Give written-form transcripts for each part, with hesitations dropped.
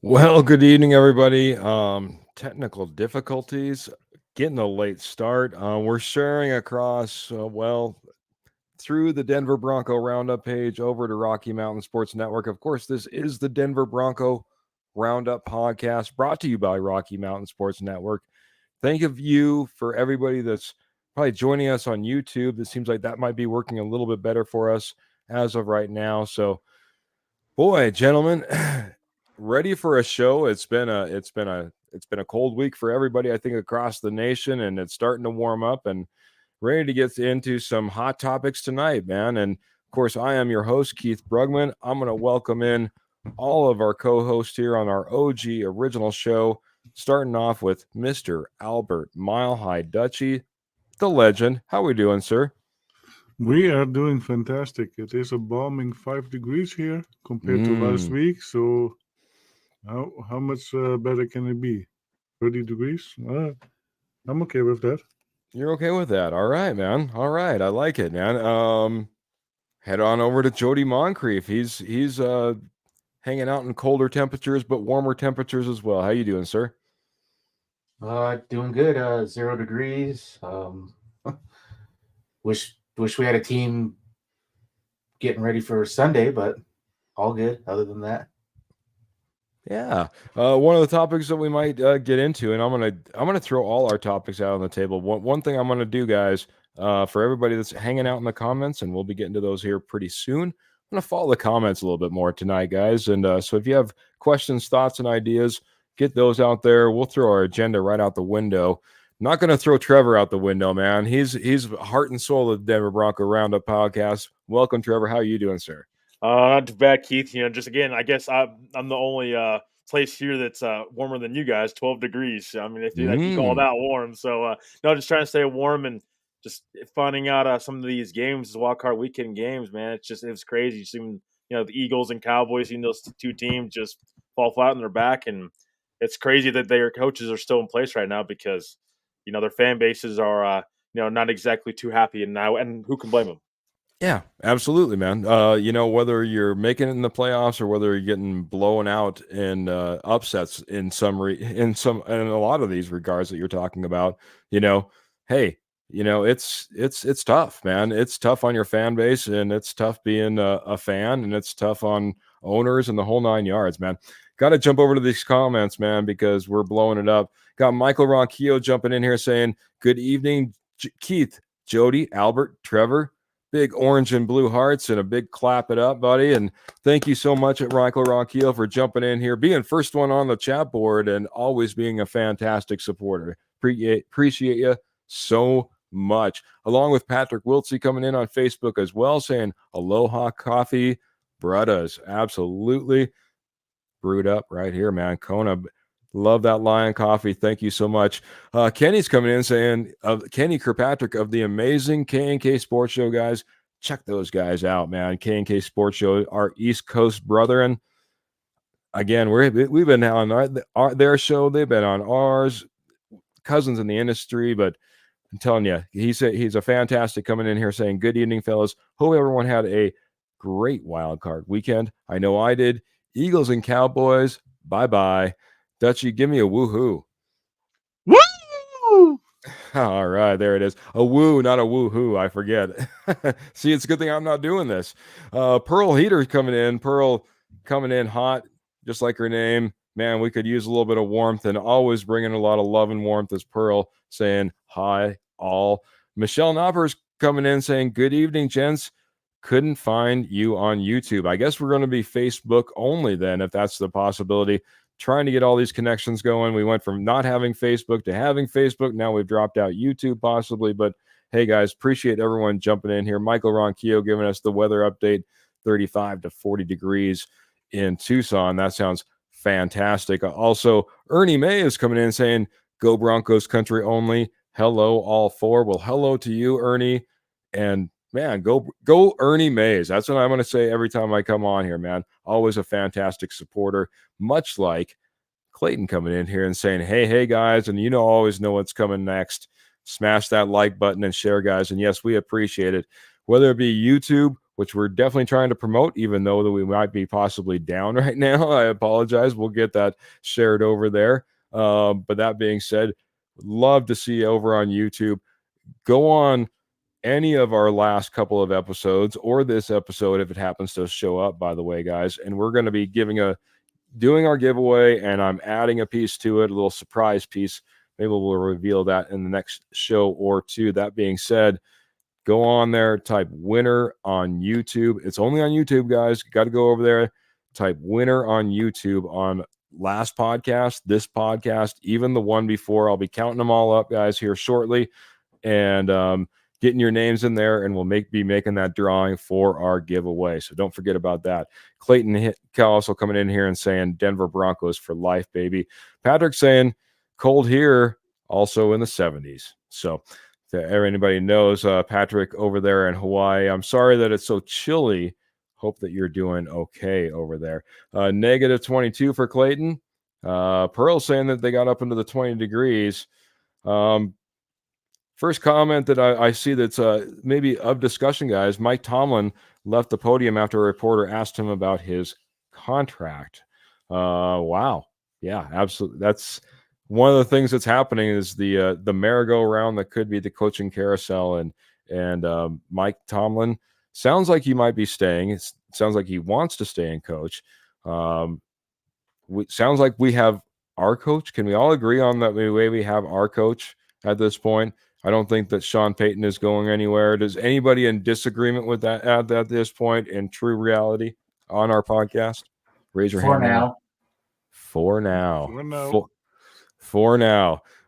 Well, good evening, everybody. Technical difficulties, getting a late start. We're sharing across, through the Denver Bronco Roundup page over to Rocky Mountain Sports Network. Of course, this is the Denver Bronco Roundup podcast brought to you by Rocky Mountain Sports Network. Thank you for everybody that's probably joining us on YouTube. It seems like that might be working a little bit better for us as of right now. So, boy, gentlemen, ready for a show. It's been a cold week for everybody, I think, across the nation, and it's starting to warm up and ready to get into some hot topics tonight, man. And of course, I am your host, Keith Brugman. I'm going to welcome in all of our co-hosts here on our OG original show, starting off with Mr. Albert Mile High Dutchy, the legend. How we doing, sir? We are doing fantastic. It is a balming 5 degrees here compared to last week. So how much better can it be? 30 degrees? I'm okay with that. You're okay with that? All right, man. All right. I like it, man. Head on over to Jody Moncrief. He's hanging out in colder temperatures, but warmer temperatures as well. How you doing, sir? Doing good. 0 degrees. Wish we had a team getting ready for Sunday, but all good other than that. Yeah. One of the topics that we might get into, and I'm gonna throw all our topics out on the table. One thing I'm gonna do, guys, for everybody that's hanging out in the comments, and we'll be getting to those here pretty soon. I'm gonna follow the comments a little bit more tonight, guys. And so if you have questions, thoughts, and ideas, get those out there. We'll throw our agenda right out the window. Not going to throw Trevor out the window, man. He's heart and soul of the Denver Bronco Roundup podcast. Welcome, Trevor. How are you doing, sir? Not too bad, Keith. Just again, I guess I'm the only place here that's warmer than you guys, 12 degrees. I mean, if you call that warm. So, no, just trying to stay warm and just finding out some of these games, these wild card weekend games, man. It was crazy. You seen, the Eagles and Cowboys, seeing those two teams just fall flat on their back. And it's crazy that their coaches are still in place right now because, their fan bases are, not exactly too happy. And who can blame them? Yeah, absolutely, man. Whether you're making it in the playoffs or whether you're getting blown out in upsets in a lot of these regards that you're talking about, hey, it's tough, man. It's tough on your fan base, and it's tough being a fan, and it's tough on owners and the whole 9 yards, man. Got to jump over to these comments, man, because we're blowing it up. Got Michael Ronquillo jumping in here saying, "Good evening, Keith, Jody, Albert, Trevor." Big orange and blue hearts and a big clap it up, buddy. And thank you so much, Michael Ronquillo, for jumping in here, being first one on the chat board, and always being a fantastic supporter. Appreciate you so much. Along with Patrick Wiltsey coming in on Facebook as well, saying aloha coffee, brothers. Absolutely. Brewed up right here, man. Kona. Love that Lion coffee. Thank you so much. Kenny's coming in saying, Kenny Kirkpatrick of the amazing K&K Sports Show, guys. Check those guys out, man. K&K Sports Show, our East Coast brethren. Again, we've been on their show. They've been on ours. Cousins in the industry, but I'm telling you, he's a fantastic coming in here saying, "Good evening, fellas. Hope everyone had a great wild card weekend. I know I did. Eagles and Cowboys, bye-bye. Dutchy, give me a woohoo." Woo! All right, there it is. A woo, not a woohoo. I forget. See, it's a good thing I'm not doing this. Pearl Heater coming in. Pearl coming in hot, just like her name. man, we could use a little bit of warmth, and always bringing a lot of love and warmth is Pearl saying hi all. Michelle Knopper's coming in saying, good evening, gents. Couldn't find you on YouTube. I guess we're going to be Facebook only then, if that's the possibility. Trying to get all these connections going. We went from not having Facebook to having Facebook. Now we've dropped out YouTube possibly, but hey guys, appreciate everyone jumping in here. Michael Ronquillo giving us the weather update, 35 to 40 degrees in Tucson. That sounds fantastic. Also, Ernie May is coming in saying, go Broncos country only. Hello, all four. Well, hello to you, Ernie. And man, go Ernie Mays. That's what I'm going to say every time I come on here, man. Always a fantastic supporter, much like Clayton coming in here and saying, hey, guys, and always know what's coming next. Smash that like button and share, guys. And yes, we appreciate it. Whether it be YouTube, which we're definitely trying to promote, even though that we might be possibly down right now. I apologize. We'll get that shared over there. But that being said, love to see you over on YouTube. Go on any of our last couple of episodes or this episode if it happens to show up, by the way, guys. And we're going to be doing our giveaway, and I'm adding a piece to it, a little surprise piece. Maybe we'll reveal that in the next show or two. That being said, go on there, type winner on YouTube. It's only on YouTube, guys. Got to go over there, type winner on YouTube on last podcast, this podcast, even the one before. I'll be counting them all up, guys, here shortly, and getting your names in there, and we'll be making that drawing for our giveaway. So don't forget about that. Clayton also coming in here and saying Denver Broncos for life, baby. Patrick saying cold here, also in the 70s. So if anybody knows Patrick over there in Hawaii, I'm sorry that it's so chilly. Hope that you're doing okay over there. Negative 22 for Clayton. Pearl saying that they got up into the 20 degrees. First comment that I see that's maybe of discussion, guys. Mike Tomlin left the podium after a reporter asked him about his contract. Wow. Yeah, absolutely. That's one of the things that's happening is the merry-go-round that could be the coaching carousel. And Mike Tomlin sounds like he might be staying. It sounds like he wants to stay and coach. Sounds like we have our coach. Can we all agree on that way we have our coach at this point? I don't think that Sean Payton is going anywhere. Does anybody in disagreement with that at this point in true reality on our podcast? Raise your hand now. For now.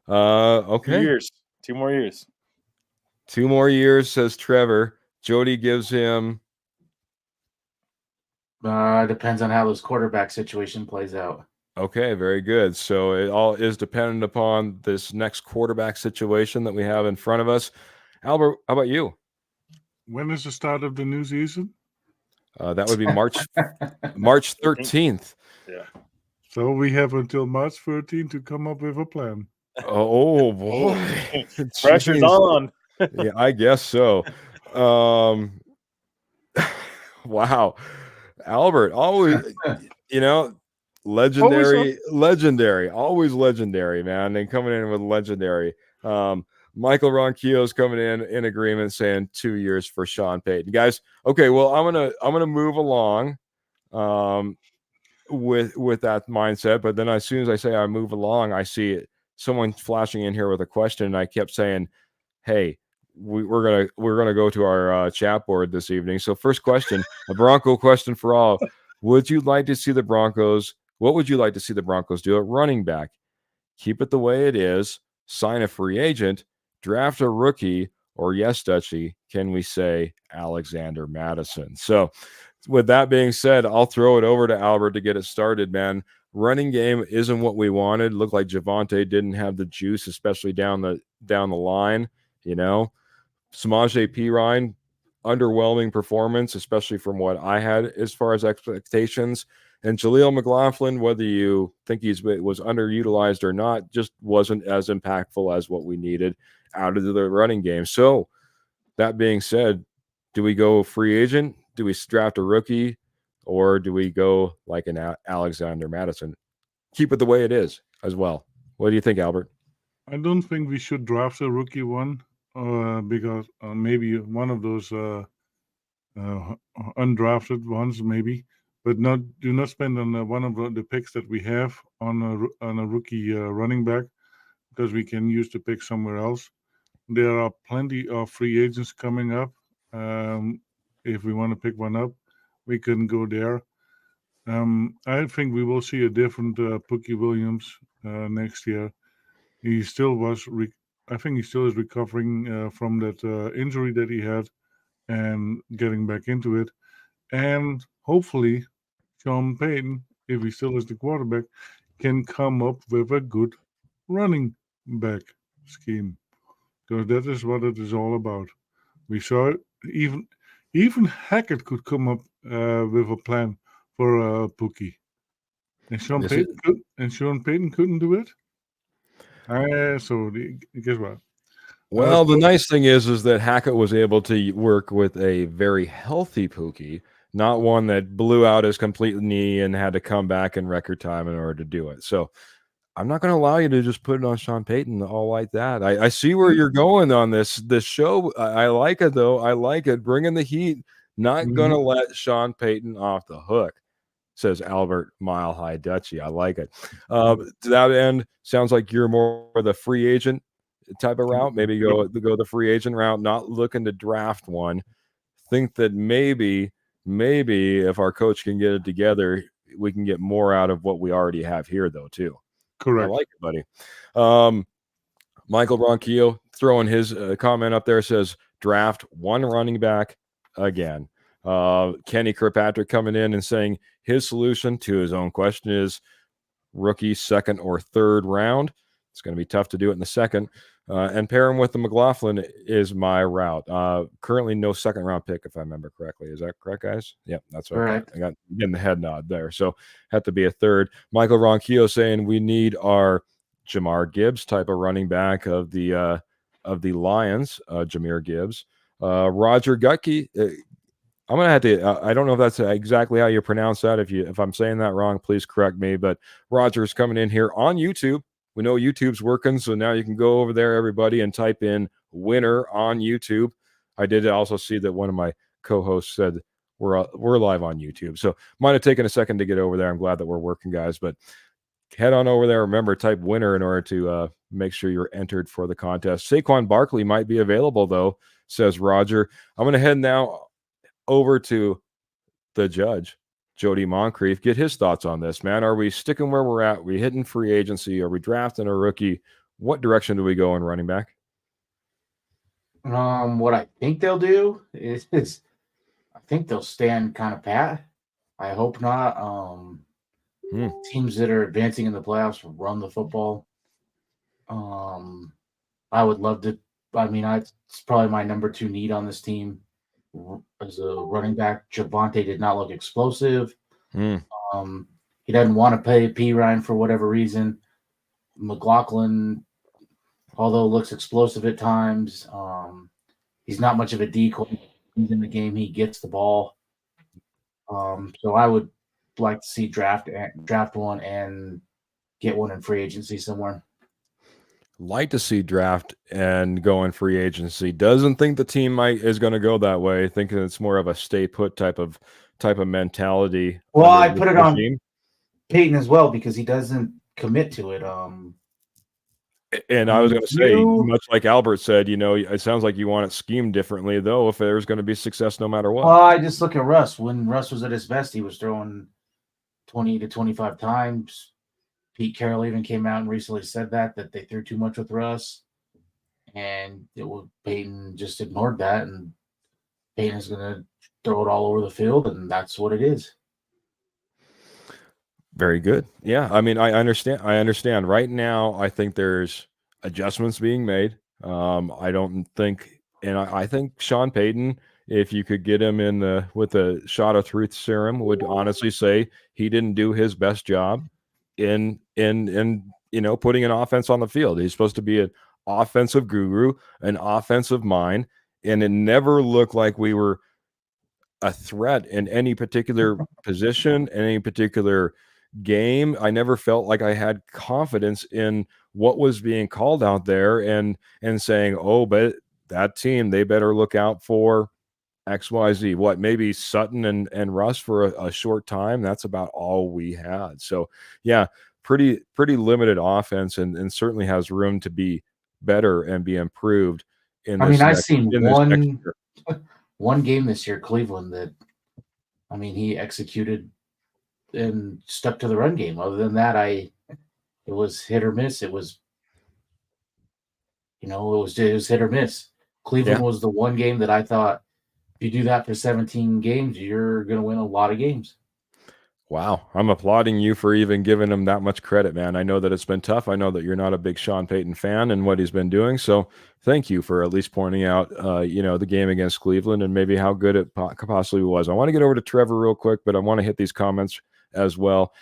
Okay. 2 years. 2 more years. 2 more years, says Trevor. Jody gives him. Depends on how this quarterback situation plays out. Okay, very good. So it all is dependent upon this next quarterback situation that we have in front of us. Albert, how about you? When is the start of the new season? That would be March 13th. Yeah. So we have until March 13th to come up with a plan. Oh boy. Pressure's on. Yeah, I guess so. Wow. Albert, always, legendary, always legendary, man. And coming in with legendary. Michael Ronquillo's coming in agreement, saying 2 years for Sean Payton. Guys, okay, well, I'm gonna move along with that mindset, but then as soon as I say I move along, I see someone flashing in here with a question, and I kept saying, hey, we're gonna go to our chat board this evening. So first question, a Bronco question for all. Would you like to see the Broncos? What would you like to see the Broncos do at running back? Keep it the way it is, sign a free agent, draft a rookie, or yes, Dutchie, can we say Alexander Madison? So with that being said, I'll throw it over to Albert to get it started, man. Running game isn't what we wanted. Looked like Javonte didn't have the juice, especially down the line, Samaje Perine, underwhelming performance, especially from what I had as far as expectations. And Jaleel McLaughlin, whether you think was underutilized or not, just wasn't as impactful as what we needed out of the running game. So that being said, do we go free agent? Do we draft a rookie? Or do we go like an Alexander Madison? Keep it the way it is as well. What do you think, Albert? I don't think we should draft a rookie one. Because maybe one of those undrafted ones, maybe. but do not spend on one of the picks that we have on a rookie running back, because we can use the pick somewhere else. There are plenty of free agents coming up. If we want to pick one up, we can go there. I think we will see a different Pookie Williams next year. He still was. I think he still is recovering from that injury that he had and getting back into it. And hopefully, Sean Payton, if he still is the quarterback, can come up with a good running back scheme, because that is what it is all about. We saw it. Even Hackett could come up with a plan for Pookie, and Sean Payton couldn't do it. So guess what? Well, the nice thing is that Hackett was able to work with a very healthy Pookie, not one that blew out his complete knee and had to come back in record time in order to do it. So I'm not going to allow you to just put it on Sean Payton all like that. I see where you're going on this show. I like it, though. I like it. Bringing the heat. Not going to let Sean Payton off the hook, says Albert Mile High Dutchy. I like it. To that end, sounds like you're more the free agent type of route. Maybe go the free agent route, not looking to draft one. Think that maybe if our coach can get it together, we can get more out of what we already have here, though, too. Correct. I like it, buddy. Michael Ronquillo throwing his comment up there, says draft one running back again. Kenny Kirkpatrick coming in and saying his solution to his own question is rookie second or third round. It's going to be tough to do it in the second. And pair him with the McLaughlin is my route. Currently no second round pick, if I remember correctly. Is that correct, guys? Yep, that's right. I got getting the head nod there. So had to be a third. Michael Ronquillo saying we need our Jahmyr Gibbs type of running back of the Lions, Jahmyr Gibbs. Roger Gutke. I'm gonna have to. I don't know if that's exactly how you pronounce that. If I'm saying that wrong, please correct me. But Roger's coming in here on YouTube. We know YouTube's working, so now you can go over there, everybody, and type in winner on YouTube. I did also see that one of my co-hosts said we're live on YouTube. So might have taken a second to get over there. I'm glad that we're working, guys. But head on over there. Remember, type winner in order to make sure you're entered for the contest. Saquon Barkley might be available, though, says Roger. I'm going to head now over to the judge, Jody Moncrief, get his thoughts on this, man. Are we sticking where we're at? Are we hitting free agency? Are we drafting a rookie? What direction do we go in running back? What I think they'll do is I think they'll stand kind of pat. I hope not. Teams that are advancing in the playoffs will run the football. I would love to. I mean, it's probably my number 2 need on this team as a running back. Javonte did not look explosive. He doesn't want to pay P. Ryan for whatever reason. McLaughlin, although looks explosive at times, he's not much of a decoy. He's in the game, he gets the ball. So I would like to see draft one and get one in free agency somewhere. Like to see draft and go in free agency. Doesn't think the team is going to go that way. Thinking it's more of a stay put type of mentality. Well, I put it on Peyton as well because he doesn't commit to it. And I was going to say, much like Albert said, it sounds like you want it schemed differently, though, if there's going to be success no matter what. Well, I just look at Russ. When Russ was at his best, he was throwing 20 to 25 times. Pete Carroll even came out and recently said that they threw too much with Russ. And Peyton just ignored that. And Peyton is going to throw it all over the field, and that's what it is. Very good. Yeah, I mean, I understand. Right now, I think there's adjustments being made. I don't think, and I think Sean Payton, if you could get him with a shot of truth serum, would honestly say he didn't do his best job in putting an offense on the field. He's supposed to be an offensive guru, an offensive mind, and it never looked like we were a threat in any particular position, any particular game. I never felt like I had confidence in what was being called out there and saying, oh, but that team, they better look out for XYZ. What, maybe Sutton and Russ for a short time? That's about all we had. So yeah, pretty limited offense, and certainly has room to be better and be improved in I this mean, I've next, seen in this next year. one game this year, Cleveland, that he executed and stuck to the run game. Other than that, it was hit or miss. It was it was hit or miss. Cleveland was the one game that I thought, if you do that for 17 games, you're going to win a lot of games. Wow. I'm applauding you for even giving him that much credit, man. I know that it's been tough. I know that you're not a big Sean Payton fan and what he's been doing. So thank you for at least pointing out, the game against Cleveland and maybe how good it possibly was. I want to get over to Trevor real quick, but I want to hit these comments as well.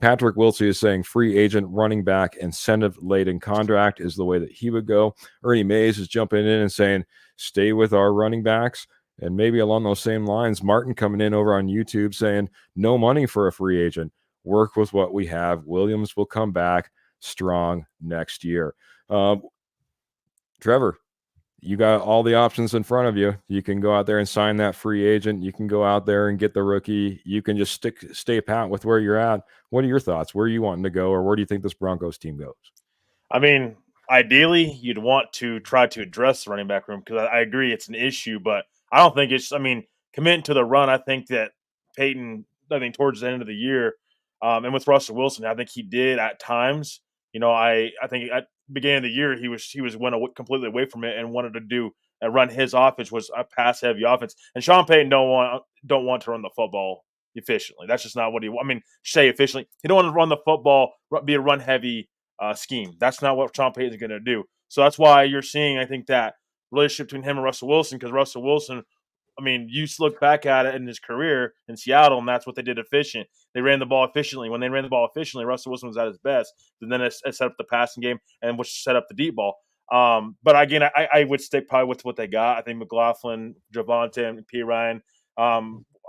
Patrick Wiltsey is saying free agent running back incentive-laden contract is the way that he would go. Ernie Mays is jumping in and saying, stay with our running backs. And maybe along those same lines, Martin coming in over on YouTube saying, no money for a free agent. Work with what we have. Williams will come back strong next year. Trevor, you got all the options in front of you. You can go out there and sign that free agent. You can go out there and get the rookie. You can just stay pat with where you're at. What are your thoughts? Where are you wanting to go, or where do you think this Broncos team goes? I mean, ideally, you'd want to try to address the running back room because I agree it's an issue, but I don't think it's. I mean, committing to the run. I think that Peyton. I think towards the end of the year, and with Russell Wilson, I think he did at times. I think at the beginning of the year he went completely away from it and wanted to do and run his offense was a pass heavy offense. And Sean Payton don't want to run the football efficiently. That's just not what he. I mean, say efficiently, he don't want to run the football, be a run heavy scheme. That's not what Sean Payton's going to do. So that's why you're seeing, I think, that relationship between him and Russell Wilson, because Russell Wilson, I mean, you look back at it in his career in Seattle, and that's what they did efficient. They ran the ball efficiently. When they ran the ball efficiently, Russell Wilson was at his best. And then it set up the passing game, and which set up the deep ball. But again, I would stick probably with what they got. I think McLaughlin, Javonte, and P. Ryan are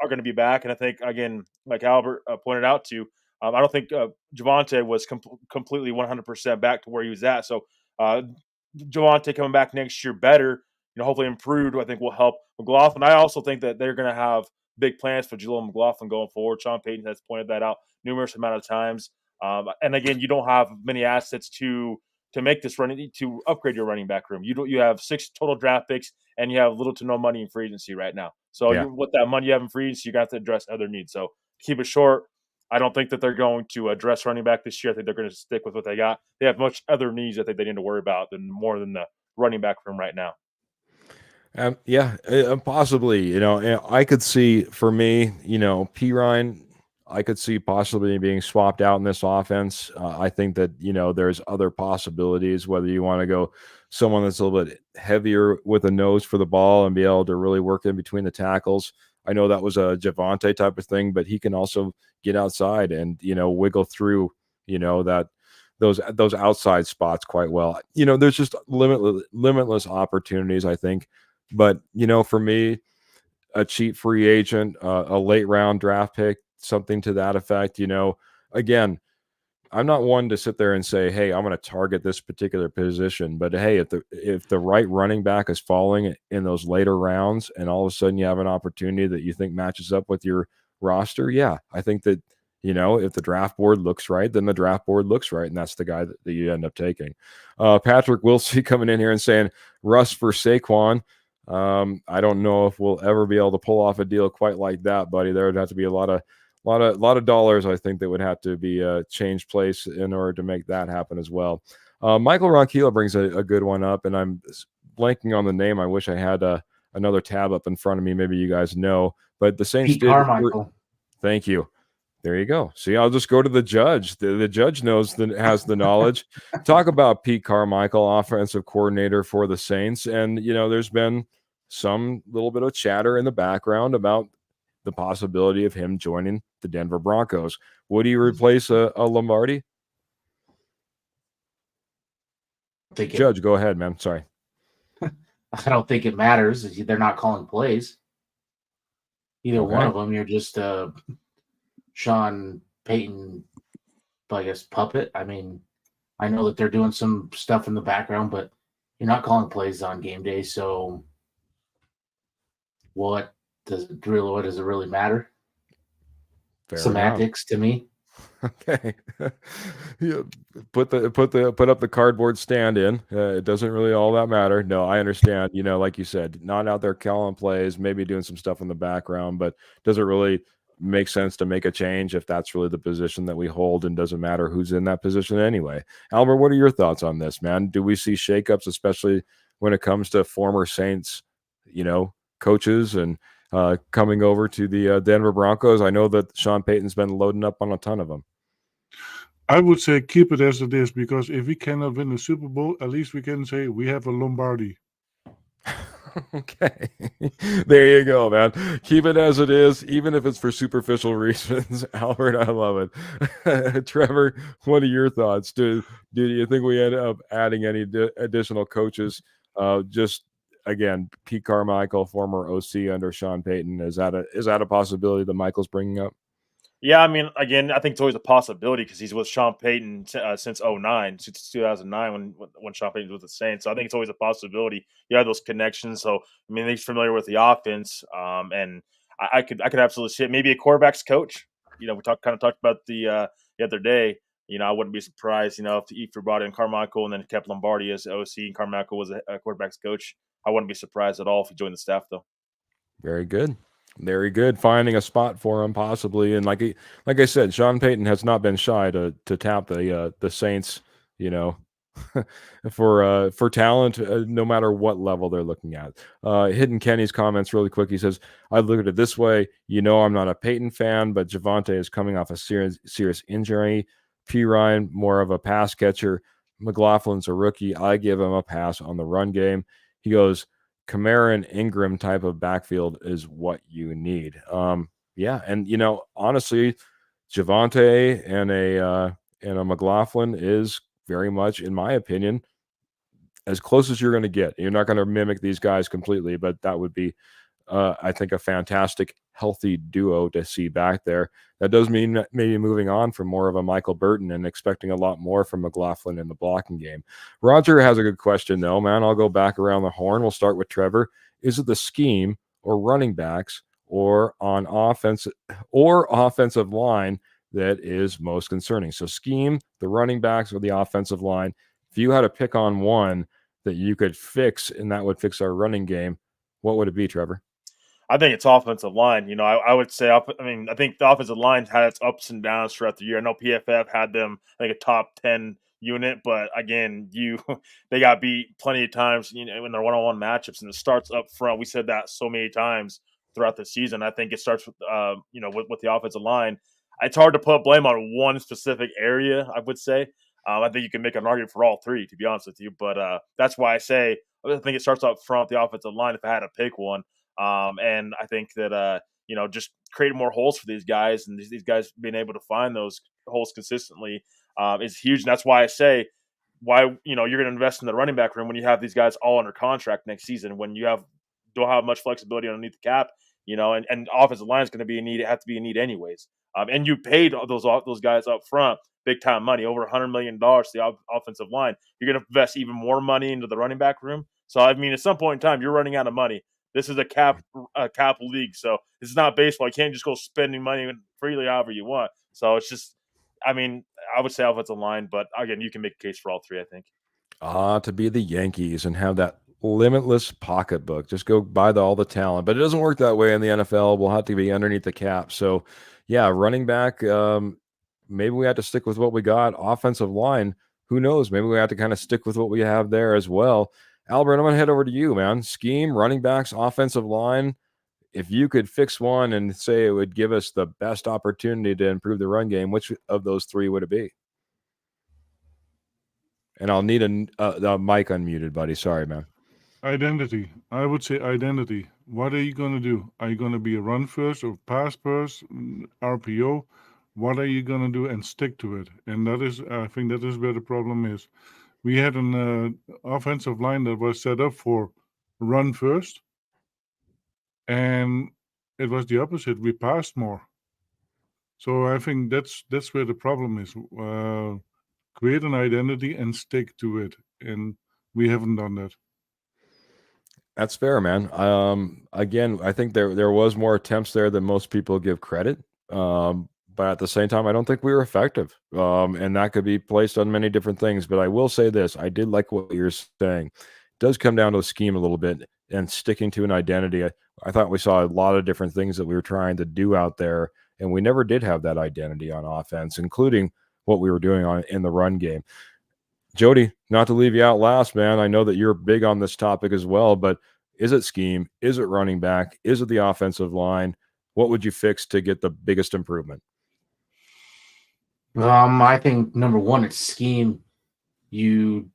going to be back. And I think, again, like Albert pointed out to, I don't think Javonte was completely 100% back to where he was at. So Javonte coming back next year better, hopefully improved, I think will help McLaughlin. I also think that they're going to have big plans for Jaleel McLaughlin going forward. Sean Payton has pointed that out numerous amount of times. And again, you don't have many assets to make this to upgrade your running back room. You have 6 total draft picks, and you have little to no money in free agency right now. So with that money you have in free agency, you got to address other needs. So keep it short. I don't think that they're going to address running back this year. I think they're going to stick with what they got. They have much other needs I think they need to worry about more than the running back room right now. Possibly. I could see, for me, P. Ryan, I could see possibly being swapped out in this offense. I think that, there's other possibilities, whether you want to go someone that's a little bit heavier with a nose for the ball and be able to really work in between the tackles. I know that was a Javonte type of thing, but he can also get outside and, wiggle through, those outside spots quite well. There's just limitless opportunities, I think. But, for me, a cheap free agent, a late round draft pick, something to that effect, again, I'm not one to sit there and say, hey, I'm going to target this particular position. But hey, if the right running back is falling in those later rounds and all of a sudden you have an opportunity that you think matches up with your roster, yeah, I think that, if the draft board looks right, then the draft board looks right. And that's the guy that you end up taking. Patrick Wiltsey coming in here and saying, Russ for Saquon. I don't know if we'll ever be able to pull off a deal quite like that, buddy. There would have to be a lot of dollars, I think, that would have to be changed place in order to make that happen as well. Michael Ronquillo brings a good one up, and I'm blanking on the name. I wish I had another tab up in front of me. Maybe you guys know, but the Saints Pete Carmichael. Thank you. There you go. See, I'll just go to the judge. The judge has the knowledge. Talk about Pete Carmichael, offensive coordinator for the Saints. And, there's been some little bit of chatter in the background about the possibility of him joining the Denver Broncos. Would he replace a Lombardi? Judge, go ahead, man. Sorry. I don't think it matters. They're not calling plays. Either one of them, you're just Sean Payton, I guess, puppet. I mean, I know that they're doing some stuff in the background, but you're not calling plays on game day. So what does it really matter? Fair Semantics to me. Okay. Yeah, put up the cardboard stand in. It doesn't really all that matter. No, I understand. Like you said, not out there calling plays, maybe doing some stuff in the background, but does it really make sense to make a change if that's really the position that we hold and doesn't matter who's in that position anyway? Albert, what are your thoughts on this, man? Do we see shakeups, especially when it comes to former Saints, coaches and coming over to the Denver Broncos? I know that Sean Payton's been loading up on a ton of them. I would say keep it as it is, because if we cannot win the Super Bowl, at least we can say we have a Lombardi. Okay. There you go, man. Keep it as it is, even if it's for superficial reasons. Albert, I love it. Trevor, what are your thoughts? Do you think we end up adding any additional coaches? Just again, Pete Carmichael, former OC under Sean Payton, is that a possibility that Michael's bringing up? Yeah, I mean, again, I think it's always a possibility because he's with Sean Payton since 2009, since 2009 when Sean Payton was with the Saints. So I think it's always a possibility. You have those connections. So I mean, he's familiar with the offense, and I could absolutely see it. Maybe a quarterback's coach. We talked about the other day. I wouldn't be surprised. If you brought in Carmichael and then kept Lombardi as OC and Carmichael was a quarterback's coach. I wouldn't be surprised at all if he joined the staff, though. Very good. Very good. Finding a spot for him, possibly, and like I said, Sean Payton has not been shy to tap the Saints, for talent, no matter what level they're looking at. Hidden Kenny's comments really quick. He says, "I look at it this way. I'm not a Payton fan, but Javonte is coming off a serious injury. P. Ryan, more of a pass catcher. McLaughlin's a rookie. I give him a pass on the run game." He goes, Kamara and Ingram type of backfield is what you need. Yeah, and honestly, Javonte and a McLaughlin is very much, in my opinion, as close as you're going to get. You're not going to mimic these guys completely, but that would be, I think, a fantastic, healthy duo to see back there. That does mean maybe moving on from more of a Michael Burton and expecting a lot more from McLaughlin in the blocking game. Roger has a good question, though, man. I'll go back around the horn. We'll start with Trevor. Is it the scheme or running backs or on offense or offensive line that is most concerning? So scheme, the running backs, or the offensive line. If you had to pick on one that you could fix and that would fix our running game, what would it be, Trevor? I think it's offensive line. I would say, I think the offensive line had its ups and downs throughout the year. I know PFF had them like a top 10 unit, but again, they got beat plenty of times, in their one-on-one matchups, and it starts up front. We said that so many times throughout the season. I think it starts with, with the offensive line. It's hard to put blame on one specific area, I would say. I think you can make an argument for all three, to be honest with you, but that's why I think it starts up front, the offensive line, if I had to pick one. And I think that, just creating more holes for these guys and these guys being able to find those holes consistently is huge. And that's why I say you're going to invest in the running back room when you have these guys all under contract next season, when you don't have much flexibility underneath the cap, and offensive line is going to have to be a need anyways. And you paid those guys up front big time money, over $100 million to the offensive line. You're going to invest even more money into the running back room. So, I mean, at some point in time, you're running out of money. This is a cap league, so this is not baseball. You can't just go spending money freely however you want. So it's just, I would say offensive line, but again, you can make a case for all three, I think. To be the Yankees and have that limitless pocketbook. Just go buy all the talent. But it doesn't work that way in the NFL. We'll have to be underneath the cap. So, yeah, running back, maybe we have to stick with what we got. Offensive line, who knows? Maybe we have to kind of stick with what we have there as well. Albert, I'm going to head over to you, man. Scheme, running backs, offensive line. If you could fix one and say it would give us the best opportunity to improve the run game, which of those three would it be? And I'll need a mic unmuted, buddy. Sorry, man. Identity. I would say identity. What are you going to do? Are you going to be a run first or pass first, RPO? What are you going to do and stick to it? And I think that is where the problem is. We had an offensive line that was set up for run first, and it was the opposite. We passed more. So I think that's where the problem is. Create an identity and stick to it, and we haven't done that. That's fair, man. Again, I think there was more attempts there than most people give credit. But at the same time, I don't think we were effective. And that could be placed on many different things. But I will say this: I did like what you're saying. It does come down to the scheme a little bit and sticking to an identity. I thought we saw a lot of different things that we were trying to do out there, and we never did have that identity on offense, including what we were doing in the run game. Jody, not to leave you out last, man. I know that you're big on this topic as well, but is it scheme? Is it running back? Is it the offensive line? What would you fix to get the biggest improvement? I think number one, it's scheme. You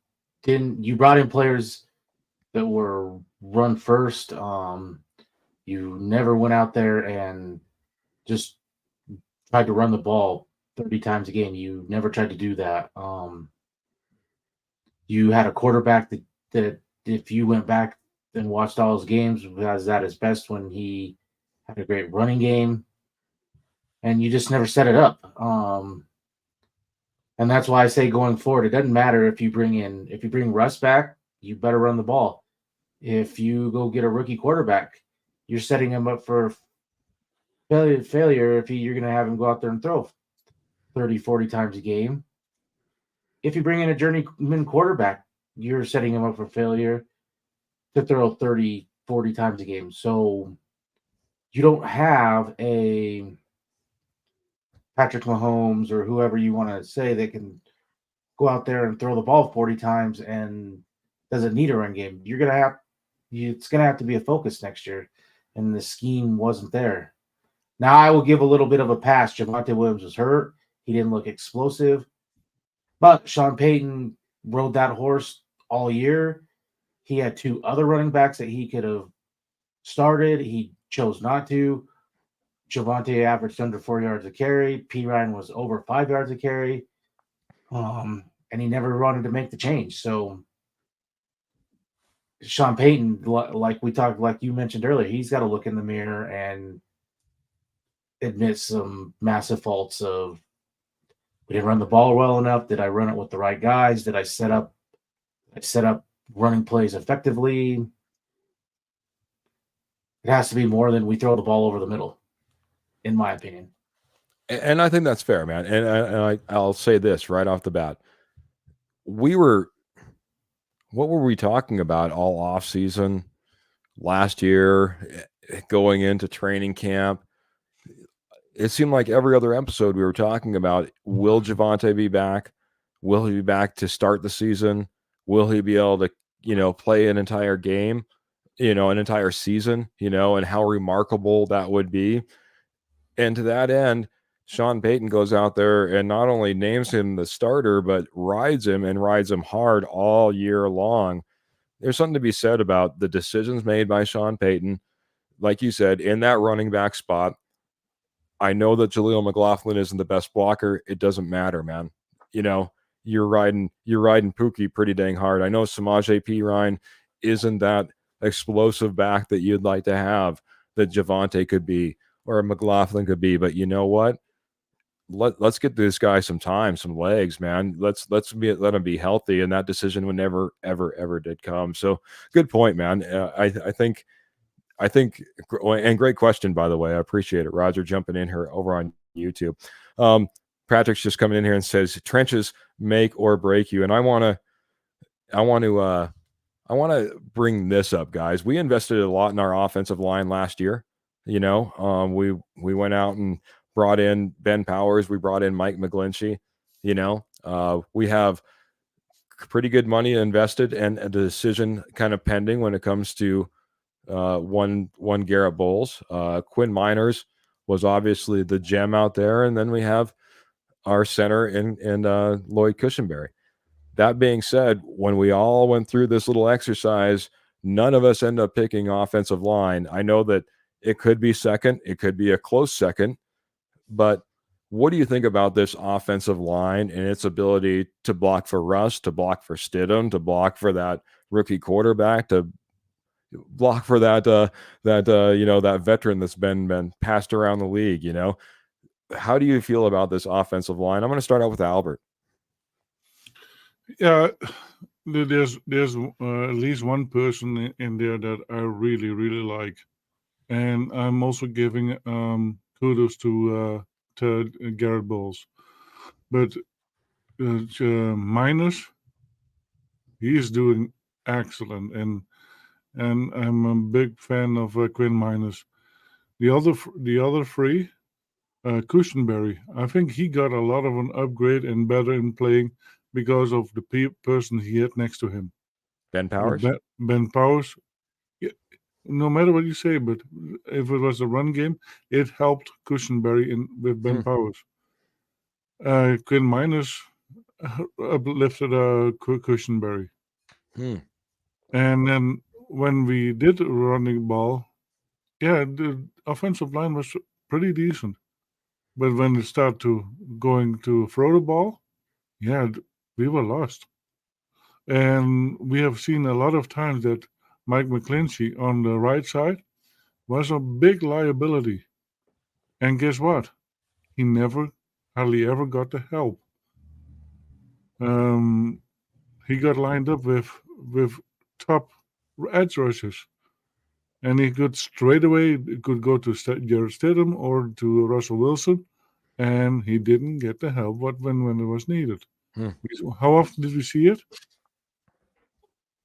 brought in players that were run first. You never went out there and just tried to run the ball 30 times a game. You never tried to do that. You had a quarterback that if you went back and watched all his games, was at his best when he had a great running game, and you just never set it up. And that's why I say going forward, it doesn't matter if you bring Russ back, you better run the ball. If you go get a rookie quarterback, you're setting him up for failure if you're going to have him go out there and throw 30, 40 times a game. If you bring in a journeyman quarterback, you're setting him up for failure to throw 30, 40 times a game. So you don't have a Patrick Mahomes or whoever you want to say that can go out there and throw the ball 40 times and doesn't need a run game. It's going to have to be a focus next year, and the scheme wasn't there. Now, I will give a little bit of a pass. Javonte Williams was hurt. He didn't look explosive. But Sean Payton rode that horse all year. He had two other running backs that he could have started. He chose not to. Javonte averaged under 4 yards a carry. P. Ryan was over 5 yards a carry. And he never wanted to make the change. So Sean Payton, like you mentioned earlier, he's got to look in the mirror and admit some massive faults of, we didn't run the ball well enough. Did I run it with the right guys? Did I set up running plays effectively? It has to be more than we throw the ball over the middle, in my opinion. And I think that's fair, man. And I'll say this right off the bat. What were we talking about all off season last year, going into training camp? It seemed like every other episode we were talking about, will Javonte be back? Will he be back to start the season? Will he be able to, play an entire game, an entire season, and how remarkable that would be. And to that end, Sean Payton goes out there and not only names him the starter, but rides him hard all year long. There's something to be said about the decisions made by Sean Payton. Like you said, in that running back spot, I know that Jaleel McLaughlin isn't the best blocker. It doesn't matter, man. You're riding Pookie pretty dang hard. I know Samaje Perine isn't that explosive back that you'd like to have, that Javonte could be or McLaughlin could be. But you know what? Let's get this guy some time, some legs, man. Let him be healthy, and that decision would never, ever did come. So good point, man. I think, and great question, by the way. I appreciate it. Roger jumping in here over on YouTube. Patrick's just coming in here and says trenches make or break you. And I want to bring this up, guys. We invested a lot in our offensive line last year. We went out and brought in Ben Powers. We brought in Mike McGlinchey. We have pretty good money invested and a decision kind of pending when it comes to one Garrett Bowles. Quinn Miners was obviously the gem out there, and then we have our center in Lloyd Cushenberry. That being said, when we all went through this little exercise, none of us end up picking offensive line. I know that it could be second, it could be a close second, but what do you think about this offensive line and its ability to block for Russ, to block for Stidham, to block for that rookie quarterback, to block for that veteran that's been passed around the league? How do you feel about this offensive line? I'm going to start out with Albert. Yeah, there's at least one person in there that I really, really like. And I'm also giving kudos to Garrett Bowles. But Miners, he is doing excellent. And I'm a big fan of Quinn Miners. The other three, Cushionberry, I think he got a lot of an upgrade and better in playing because of the person he had next to him. Ben Powers? Ben Powers. Yeah, no matter what you say, but if it was a run game, it helped Cushionberry with Ben Powers. Quinn Miners uplifted Cushionberry. And then when we did run the ball, yeah, the offensive line was pretty decent. But when it started going to throw the ball, yeah, we were lost. And we have seen a lot of times that Mike McGlinchey on the right side was a big liability. And guess what? He hardly ever got the help. He got lined up with top edge rushers. And he could straight away could go to Jared Stidham or to Russell Wilson, and he didn't get the help when it was needed. How often did we see it?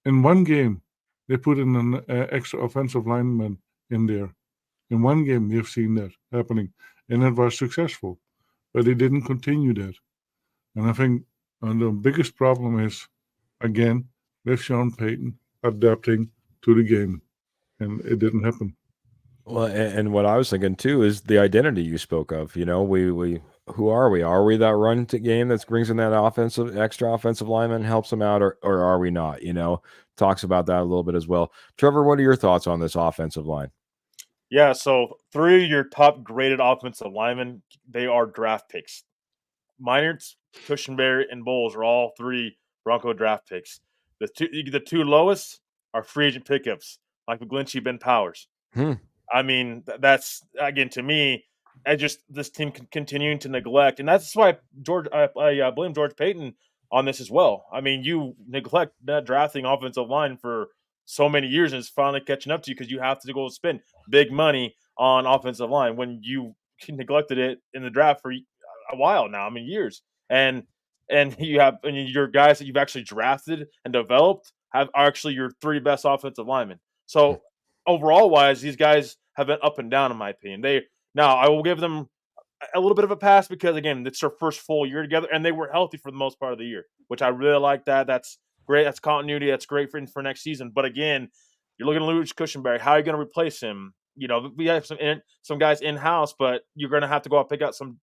In one game, they put in an extra offensive lineman in there. In one game, we have seen that happening, and it was successful. But they didn't continue that. And I think the biggest problem is, again, with Sean Payton adapting to the game. And it didn't happen. Well, and what I was thinking too is the identity you spoke of. You know, we who are we? Are we that run to game that brings in that extra offensive lineman and helps them out, or are we not? You know, talks about that a little bit as well. Trevor, what are your thoughts on this offensive line? Yeah, so 3 of your top graded offensive linemen, they are draft picks. Miners, Cushionberry, and Bowles are all 3 Bronco draft picks. The two lowest are free agent pickups, like McGlinchey, Ben Powers. I mean, that's, again, to me, this team continuing to neglect, and that's why I blame George Payton on this as well. I mean, you neglect that drafting offensive line for so many years, and it's finally catching up to you because you have to go spend big money on offensive line when you neglected it in the draft for a while now. I mean, years, and your guys that you've actually drafted and developed are actually your 3 best offensive linemen. So overall wise, these guys have been up and down in my opinion. Now I will give them a little bit of a pass because, again, it's their first full year together, and they were healthy for the most part of the year, which I really like. That's great. That's continuity. That's great for next season. But again, you're looking at Luke Cushionberry. How are you going to replace him? You know, we have some guys in house, but you're going to have to go out and pick out some.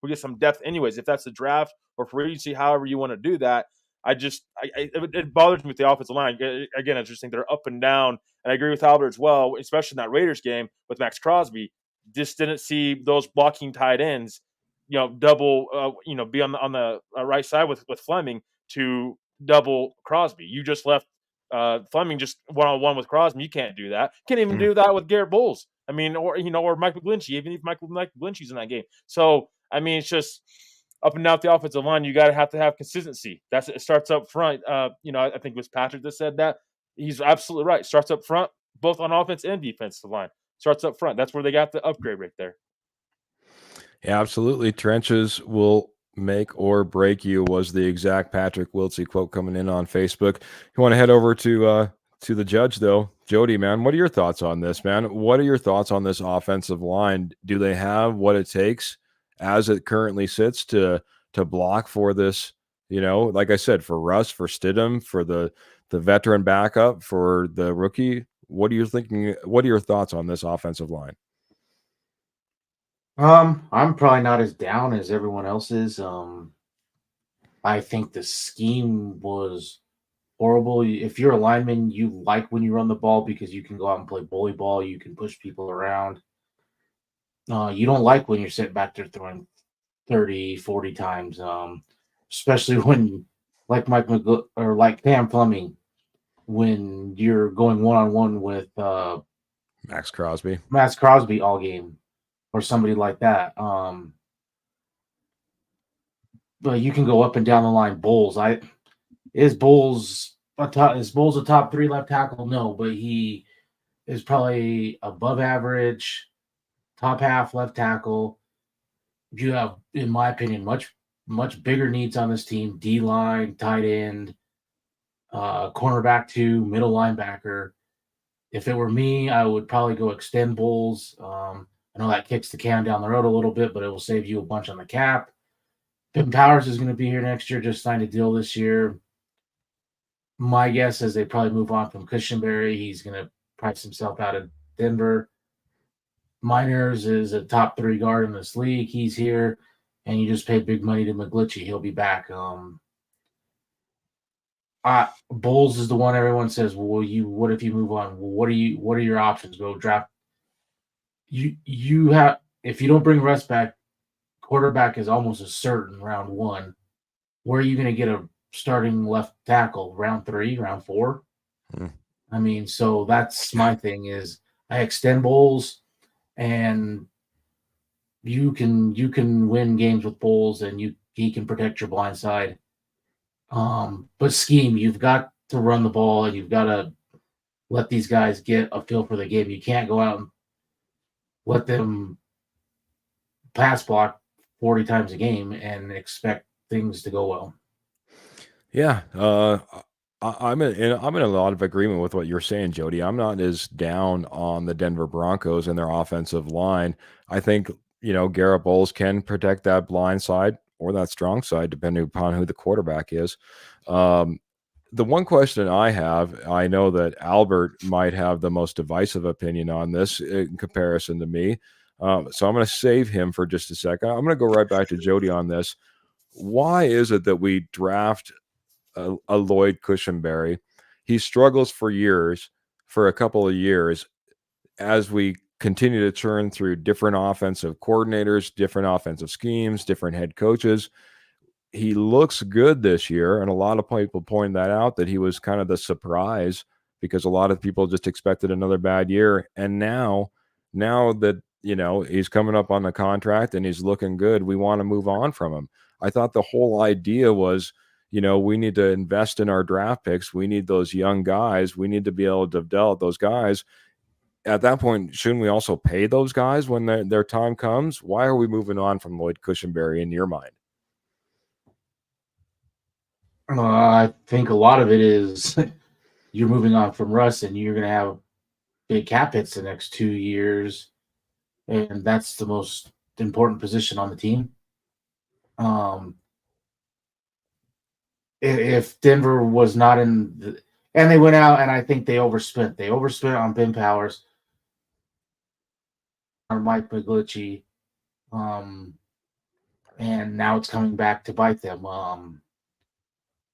We get some depth anyways. If that's the draft or free agency, however you want to do that. It bothers me with the offensive line. Again, I just think they're up and down, and I agree with Albert as well, especially in that Raiders game with Max Crosby. Just didn't see those blocking tight ends, double, be on the right side with Fleming to double Crosby. You just left Fleming just one-on-one with Crosby. You can't do that. Can't even do that with Garrett Bowles. I mean, or Mike McGlinchey, even if Mike McGlinchey's in that game. So, I mean, it's just up and down the offensive line. You got to have consistency. It starts up front. I think it was Patrick that said that. He's absolutely right. Starts up front, both on offense and defensive line. Starts up front. That's where they got the upgrade right there. Yeah, absolutely. Trenches will make or break you was the exact Patrick Wiltsey quote coming in on Facebook. You want to head over to the judge, though. Jody, man, what are your thoughts on this, man? What are your thoughts on this offensive line? Do they have what it takes as it currently sits to block for this? Like I said, for Russ, for Stidham, for the veteran backup, for the rookie. What are you thinking? What are your thoughts on this offensive line? I'm probably not as down as everyone else is. I think the scheme was horrible. If you're a lineman, you like when you run the ball because you can go out and play bully ball. You can push people around. You don't like when you're sitting back there throwing 30, 40 times, especially when, like like Cam Fleming, when you're going one-on-one with Max Crosby all game, or somebody like that. But you can go up and down the line. Bowles, Is Bowles a top 3 left tackle? No, but he is probably above average, top half left tackle. You have, in my opinion, much bigger needs on this team: D line, tight end, cornerback 2, middle linebacker. If it were me, I would probably go extend Bowles. I know that kicks the can down the road a little bit, but it will save you a bunch on the cap. Ben Powers is going to be here next year, just signed a deal this year. My guess is they probably move on from Cushenberry. He's going to price himself out of Denver. Miners is a top 3 guard in this league. He's here, and you just paid big money to McGlinchey. He'll be back. Bowles is the one everyone says, well, what if you move on? Well, what are your options? Go draft. You have, if you don't bring Russ back, quarterback is almost a certain round 1. Where are you going to get a starting left tackle? Round 3, round 4? I mean, so that's my thing is I extend Bowles, and you can win games with Bowles, and he can protect your blind side. But scheme, you've got to run the ball, and you've got to let these guys get a feel for the game. You can't go out and let them pass block 40 times a game and expect things to go well. Yeah, I'm in a lot of agreement with what you're saying, Jody. I'm not as down on the Denver Broncos and their offensive line. I think, Garrett Bowles can protect that blind side or that strong side, depending upon who the quarterback is. The one question I have, I know that Albert might have the most divisive opinion on this in comparison to me. So I'm going to save him for just a second. I'm going to go right back to Jody on this. Why is it that we draft a Lloyd Cushenberry? He struggles for a couple of years, as we continue to churn through different offensive coordinators, different offensive schemes, different head coaches. He looks good this year, and a lot of people point that out, that he was kind of the surprise because a lot of people just expected another bad year. And now that, he's coming up on the contract and he's looking good, we want to move on from him. I thought the whole idea was, we need to invest in our draft picks. We need those young guys. We need to be able to develop those guys. At that point, shouldn't we also pay those guys when their time comes? Why are we moving on from Lloyd Cushenberry in your mind? I think a lot of it is you're moving on from Russ, and you're going to have big cap hits the next 2 years, and that's the most important position on the team. If Denver was not and they went out, and I think they overspent. They overspent on Ben Powers, on Mike McGlinchey, and now it's coming back to bite them.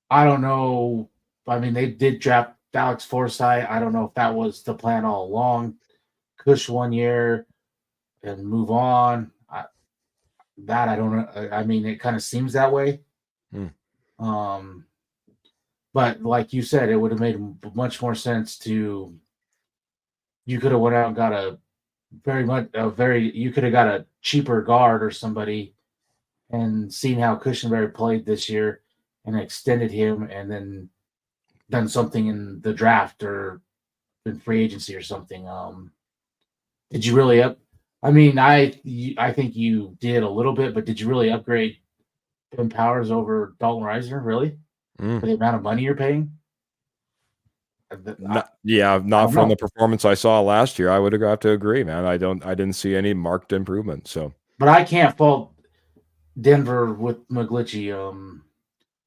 I don't know. I mean, they did draft Alex Forsythe. I don't know if that was the plan all along. Cush 1 year and move on. I don't know. I mean, it kind of seems that way. But like you said, it would have made much more sense you could have went out and got you could have got a cheaper guard or somebody and seen how Cushenberry played this year and extended him, and then done something in the draft or in free agency or something. Did you really I mean, I think you did a little bit, but did you really upgrade Ben Powers over Dalton Reisner, really? For the amount of money you're paying? Not from the performance I saw last year. I would have got to agree, man. I didn't see any marked improvement. So, but I can't fault Denver with McGlinchey.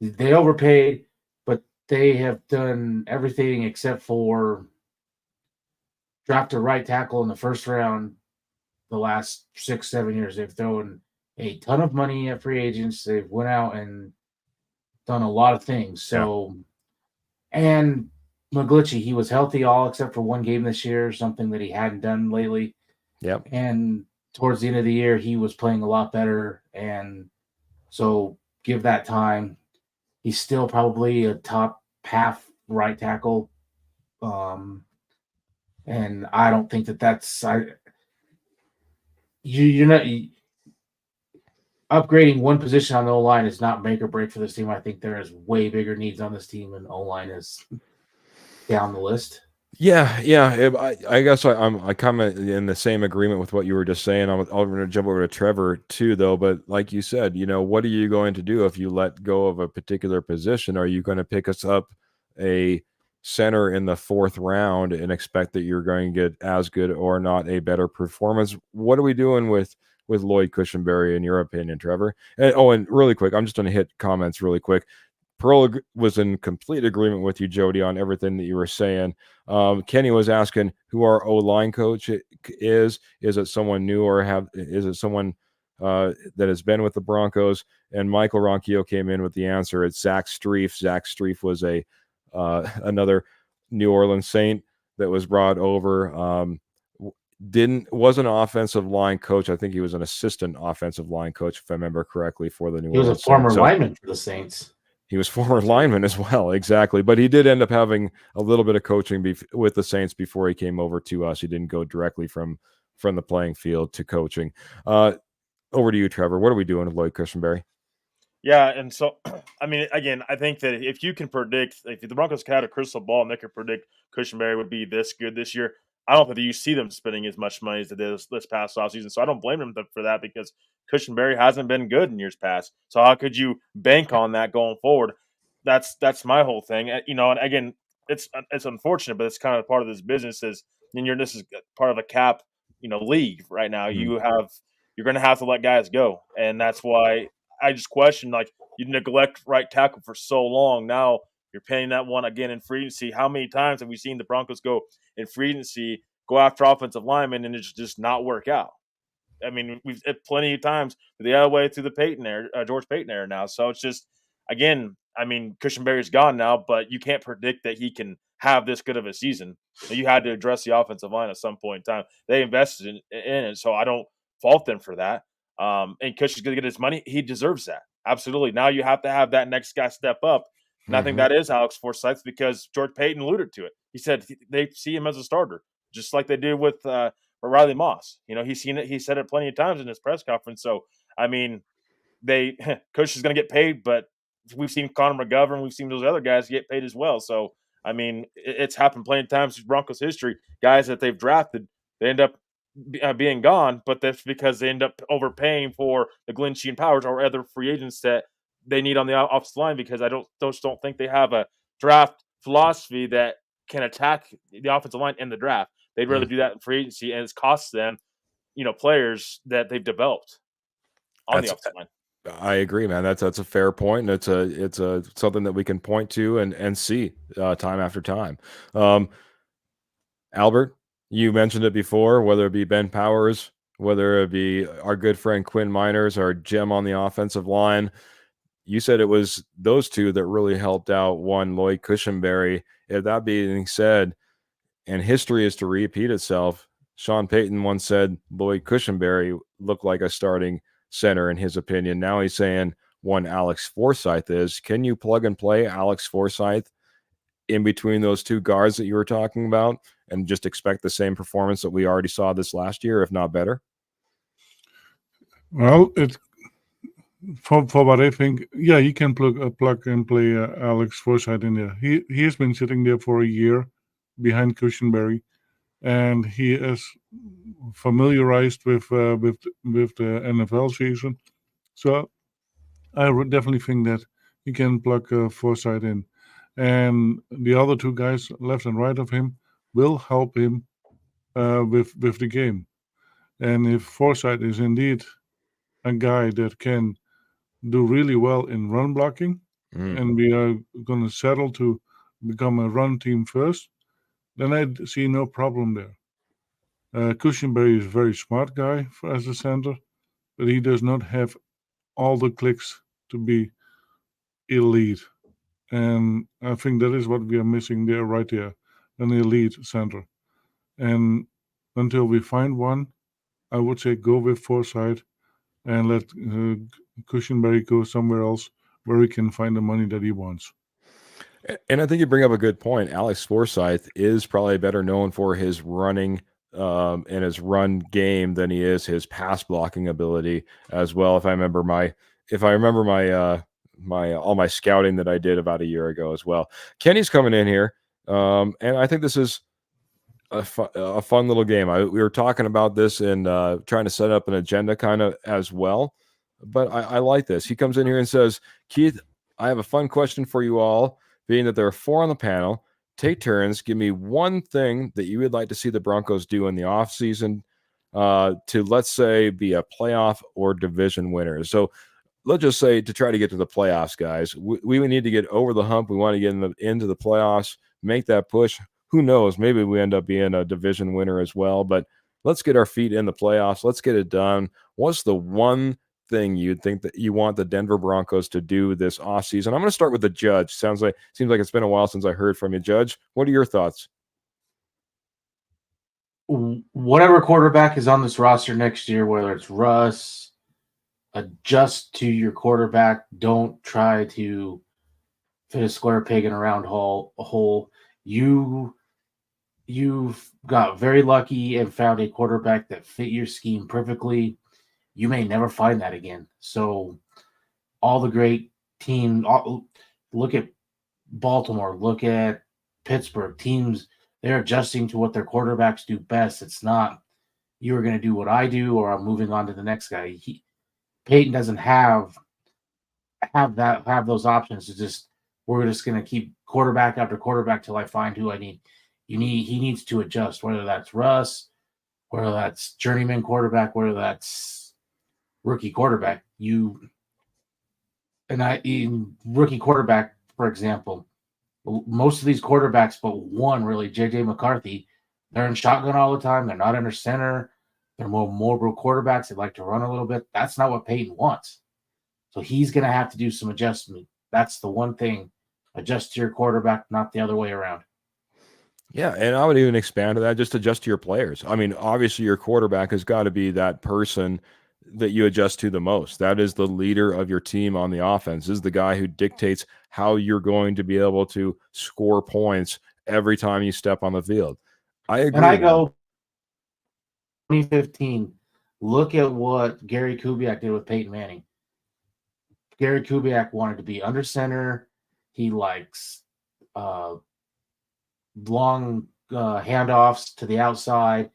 They overpaid, but they have done everything except for draft a right tackle in the first round. The last 6-7 years, they've thrown a ton of money at free agents. They've went out and done a lot of things. So, and McGlinchey, he was healthy all except for 1 game this year, something that he hadn't done lately. Yep. And towards the end of the year, he was playing a lot better. And so give that time. He's still probably a top half right tackle. And I don't think that's you're not. upgrading one position on the O-line is not make or break for this team. I think there is way bigger needs on this team, and O-line is down the list. Yeah. I guess I kind of in the same agreement with what you were just saying. I'm going to jump over to Trevor too, though. But like you said, what are you going to do if you let go of a particular position? Are you going to pick us up a center in the 4th round and expect that you're going to get as good or not a better performance? What are we doing with Lloyd Cushenberry, in your opinion, Trevor? And really quick, I'm just going to hit comments really quick. Pearl was in complete agreement with you, Jody, on everything that you were saying. Kenny was asking who our O-line coach is. Is it someone new, or is it someone that has been with the Broncos? And Michael Ronquillo came in with the answer. It's Zach Strief. Zach Strief was another New Orleans Saint that was brought over. Was an offensive line coach. I think he was an assistant offensive line coach, if I remember correctly, for the New Orleans Saints. He was a former lineman for the Saints. He was former lineman as well, exactly. But he did end up having a little bit of coaching with the Saints before he came over to us. He didn't go directly from the playing field to coaching. Over to you, Trevor. What are we doing with Lloyd Cushenberry? Yeah, and so, I mean, again, I think that if you can predict, if the Broncos had a crystal ball and they could predict Cushenberry would be this good this year, I don't think that you see them spending as much money as they did this past offseason. So I don't blame them for that, because Cushenberry hasn't been good in years past. So how could you bank on that going forward? That's my whole thing. And again, it's unfortunate, but it's kind of part of this business. This is part of a cap, league right now. Mm-hmm. You're going to have to let guys go, and that's why I just question, like, you neglect right tackle for so long. Now you're paying that one again in free agency. How many times have we seen the Broncos go in free agency, go after offensive linemen, and it just not work out? I mean, we've plenty of times the other way through the Peyton era, George Peyton era now. So it's just, again, I mean, Cushenberry's gone now, but you can't predict that he can have this good of a season. You had to address the offensive line at some point in time. They invested in it, so I don't fault them for that. And Cush is going to get his money. He deserves that. Absolutely. Now you have to have that next guy step up. And I think that is Alex Forsyth, because George Payton alluded to it. He said they see him as a starter, just like they did with Riley Moss. He's seen it. He said it plenty of times in his press conference. So, I mean, Cush is going to get paid, but we've seen Connor McGovern, we've seen those other guys get paid as well. So, I mean, it's happened plenty of times in Broncos history. Guys that they've drafted, they end up being gone, but that's because they end up overpaying for the Glenn Sheehan Powers or other free agents that they need on the offensive line, because I don't think they have a draft philosophy that can attack the offensive line in the draft. They'd rather do that in free agency, and it's cost them, players that they've developed on the offensive line. I agree, man. That's a fair point, and it's a something that we can point to and see time after time. Albert, you mentioned it before, whether it be Ben Powers, whether it be our good friend Quinn Miners, our gem on the offensive line. You said it was those two that really helped out one Lloyd Cushenberry. If that being said, and history is to repeat itself, Sean Payton once said Lloyd Cushenberry looked like a starting center in his opinion. Now he's saying one Alex Forsyth is. Can you plug and play Alex Forsyth in between those two guards that you were talking about and just expect the same performance that we already saw this last year, if not better? Well, for what I think, yeah, you can plug and play Alex Forsyth in there. He has been sitting there for a year behind Cushenberry, and he is familiarized with the NFL season. So I would definitely think that you can plug Forsyth in, and the other two guys left and right of him will help him with the game. And if Forsyth is indeed a guy that can do really well in run blocking, and we are going to settle to become a run team first, then I see no problem there. Cushenberry is a very smart guy as a center, but he does not have all the clicks to be elite. And I think that is what we are missing there, right there, an elite center. And until we find one, I would say go with Forsyth and let Cushenberry go somewhere else where he can find the money that he wants. And I think you bring up a good point. Alex Forsyth is probably better known for his running in his run game than he is his pass blocking ability as well. If I remember my all my scouting that I did about a year ago as well. Kenny's coming in here, and I think this is a fun little game. We were talking about this and trying to set up an agenda kind of as well, but I like this. He comes in here and says, Keith, I have a fun question for you all, being that there are 4 on the panel. Take turns. Give me one thing that you would like to see the Broncos do in the offseason to, let's say, be a playoff or division winner. So let's just say to try to get to the playoffs, guys, we need to get over the hump. We want to get into the playoffs, make that push. Who knows? Maybe we end up being a division winner as well, but let's get our feet in the playoffs. Let's get it done. What's the one thing you'd think that you want the Denver Broncos to do this offseason? I'm going to start with the Judge. Seems like it's been a while since I heard from you, Judge. What are your thoughts? Whatever quarterback is on this roster next year, whether it's Russ, adjust to your quarterback. Don't try to fit a square peg in a round hole. You've got very lucky and found a quarterback that fit your scheme perfectly. You may never find that again. So all the great teams, look at Baltimore, look at Pittsburgh, teams, they're adjusting to what their quarterbacks do best. It's not, you're going to do what I do or I'm moving on to the next guy. Peyton doesn't have those options to just, we're just going to keep quarterback after quarterback till I find who I need. He needs to adjust, whether that's Russ, whether that's journeyman quarterback, whether that's rookie quarterback. Rookie quarterback, for example, most of these quarterbacks, but one really, JJ McCarthy, they're in shotgun all the time. They're not under center. They're more mobile quarterbacks. They like to run a little bit. That's not what Peyton wants. So he's going to have to do some adjustment. That's the one thing. Adjust to your quarterback, not the other way around. Yeah, and I would even expand to that, just adjust to your players. I mean, obviously your quarterback has got to be that person that you adjust to the most. That is the leader of your team on the offense. This is the guy who dictates how you're going to be able to score points every time you step on the field. I agree. And I go 2015, look at what Gary Kubiak did with Peyton Manning. Gary Kubiak wanted to be under center. He likes long handoffs to the outside,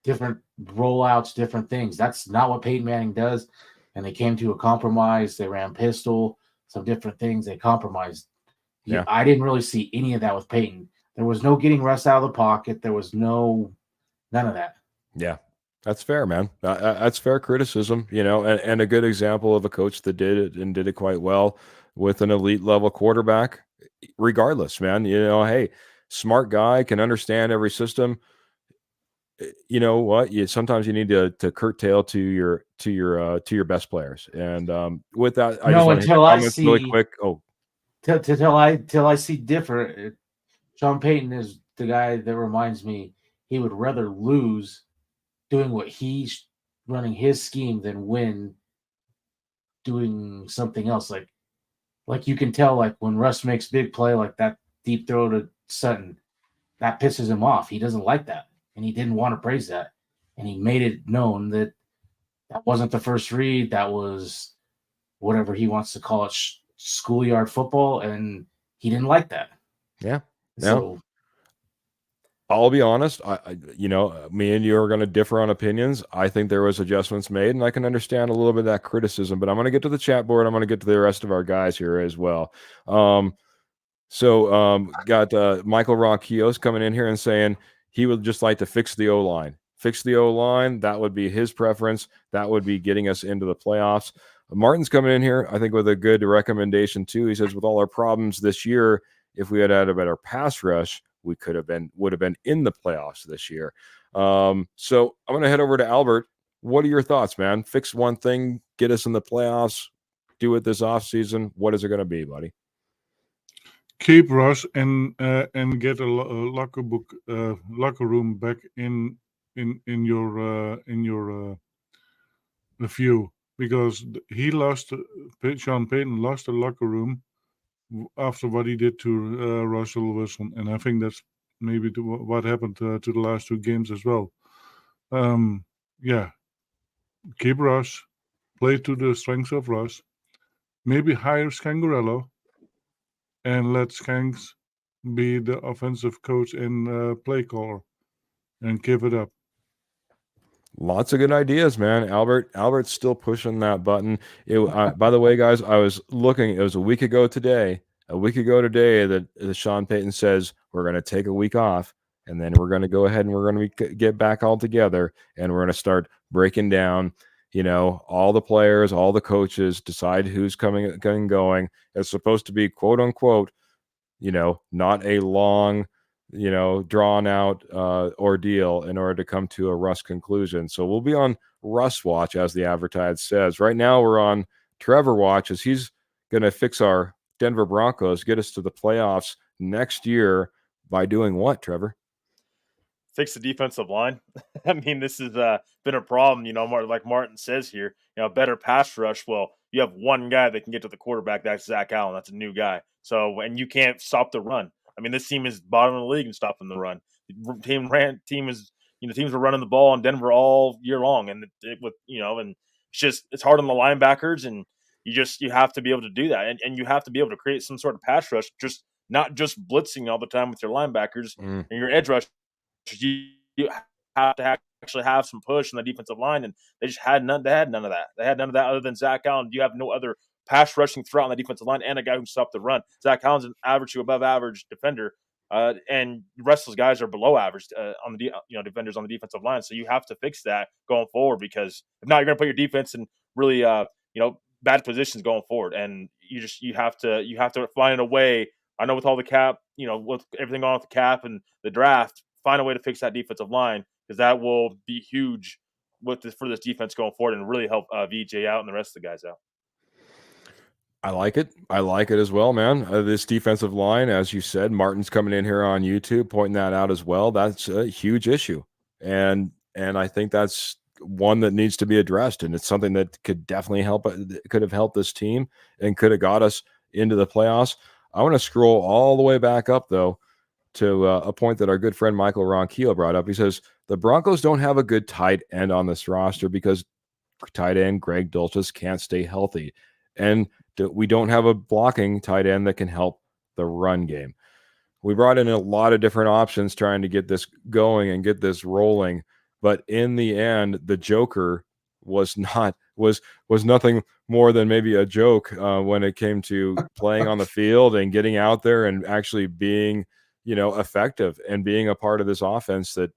different rollouts, different things. That's not what Peyton Manning does. And they came to a compromise. They ran pistol, some different things. They compromised. Yeah. I didn't really see any of that with Peyton. There was no getting Russ out of the pocket. There was none of that. Yeah, that's fair, man. That's fair criticism, and a good example of a coach that did it and did it quite well with an elite level quarterback. Regardless, man, hey, smart guy, can understand every system. You know what? Sometimes you need to curtail to your best players. And with that, I just want to hit the comments really quick. Oh, till I see different. Sean Payton is the guy that reminds me he would rather lose doing what he's running his scheme than win doing something else. Like you can tell, like when Russ makes big play like that deep throw to Sutton, that pisses him off. He doesn't like that, and he didn't want to praise that, and he made it known that wasn't the first read. That was whatever he wants to call it, schoolyard football, and he didn't like that. Yeah. So I'll be honest. Me and you are going to differ on opinions. I think there was adjustments made, and I can understand a little bit of that criticism. But I'm going to get to the chat board. I'm going to get to the rest of our guys here as well. Got Michael Rocchios coming in here and saying he would just like to fix the O-line. Fix the O-line. That would be his preference. That would be getting us into the playoffs. Martin's coming in here, I think, with a good recommendation too. He says, with all our problems this year, if we had a better pass rush, we would have been in the playoffs this year. So I'm going to head over to Albert. What are your thoughts, man? Fix one thing, get us in the playoffs, do it this offseason. What is it going to be, buddy? Keep Russ and get a locker room back in your view, because Sean Payton lost the locker room after what he did to Russell Wilson, and I think that's maybe what happened to the last two games as well. Yeah, keep Russ, play to the strengths of Russ, maybe hire Scangarello, and let Skanks be the offensive coach and play caller, and give it up. Lots of good ideas, man. Albert's still pushing that button. By the way, guys, I was looking. It was a week ago today. That Sean Payton says we're going to take a week off, and then we're going to go ahead and we're going to get back all together, and we're going to start breaking down. All the players, all the coaches, decide who's coming and going. It's supposed to be quote unquote, not a long, drawn out ordeal in order to come to a Russ conclusion. So we'll be on Russ watch, as the advertise says. Right now we're on Trevor watch, as he's going to fix our Denver Broncos, get us to the playoffs next year by doing what, Trevor? Fix the defensive line. I mean, this has been a problem, like Martin says here, better pass rush. Well, you have one guy that can get to the quarterback. That's Zach Allen. That's a new guy. So, and you can't stop the run. I mean, this team is bottom of the league in stopping the run. Teams were running the ball in Denver all year long. And it's hard on the linebackers, and you have to be able to do that. And you have to be able to create some sort of pass rush, just not just blitzing all the time with your linebackers and your edge rush. You have to actually have some push on the defensive line, and they just had none. They had none of that. They had none of that other than Zach Allen. You have no other pass rushing threat on the defensive line and a guy who can stop the run. Zach Allen's an average to above average defender, and the rest of those guys are below average on the defenders on the defensive line. So you have to fix that going forward, because if not, you're going to put your defense in really bad positions going forward, and you have to find a way. I know with all the cap, with everything on with the cap and the draft, find a way to fix that defensive line, because that will be huge for this defense going forward and really help VJ out and the rest of the guys out. I like it. I like it as well, man. This defensive line, as you said, Martin's coming in here on YouTube pointing that out as well. That's a huge issue, and I think that's one that needs to be addressed, and it's something that could definitely help. Could have helped this team and could have got us into the playoffs. I want to scroll all the way back up though to a point that our good friend Michael Ronquillo brought up. He says the Broncos don't have a good tight end on this roster because tight end Greg Dulcich can't stay healthy, and we don't have a blocking tight end that can help the run game. We brought in a lot of different options trying to get this going and get this rolling, but in the end, the Joker was nothing more than maybe a joke when it came to playing on the field and getting out there and actually being effective and being a part of this offense that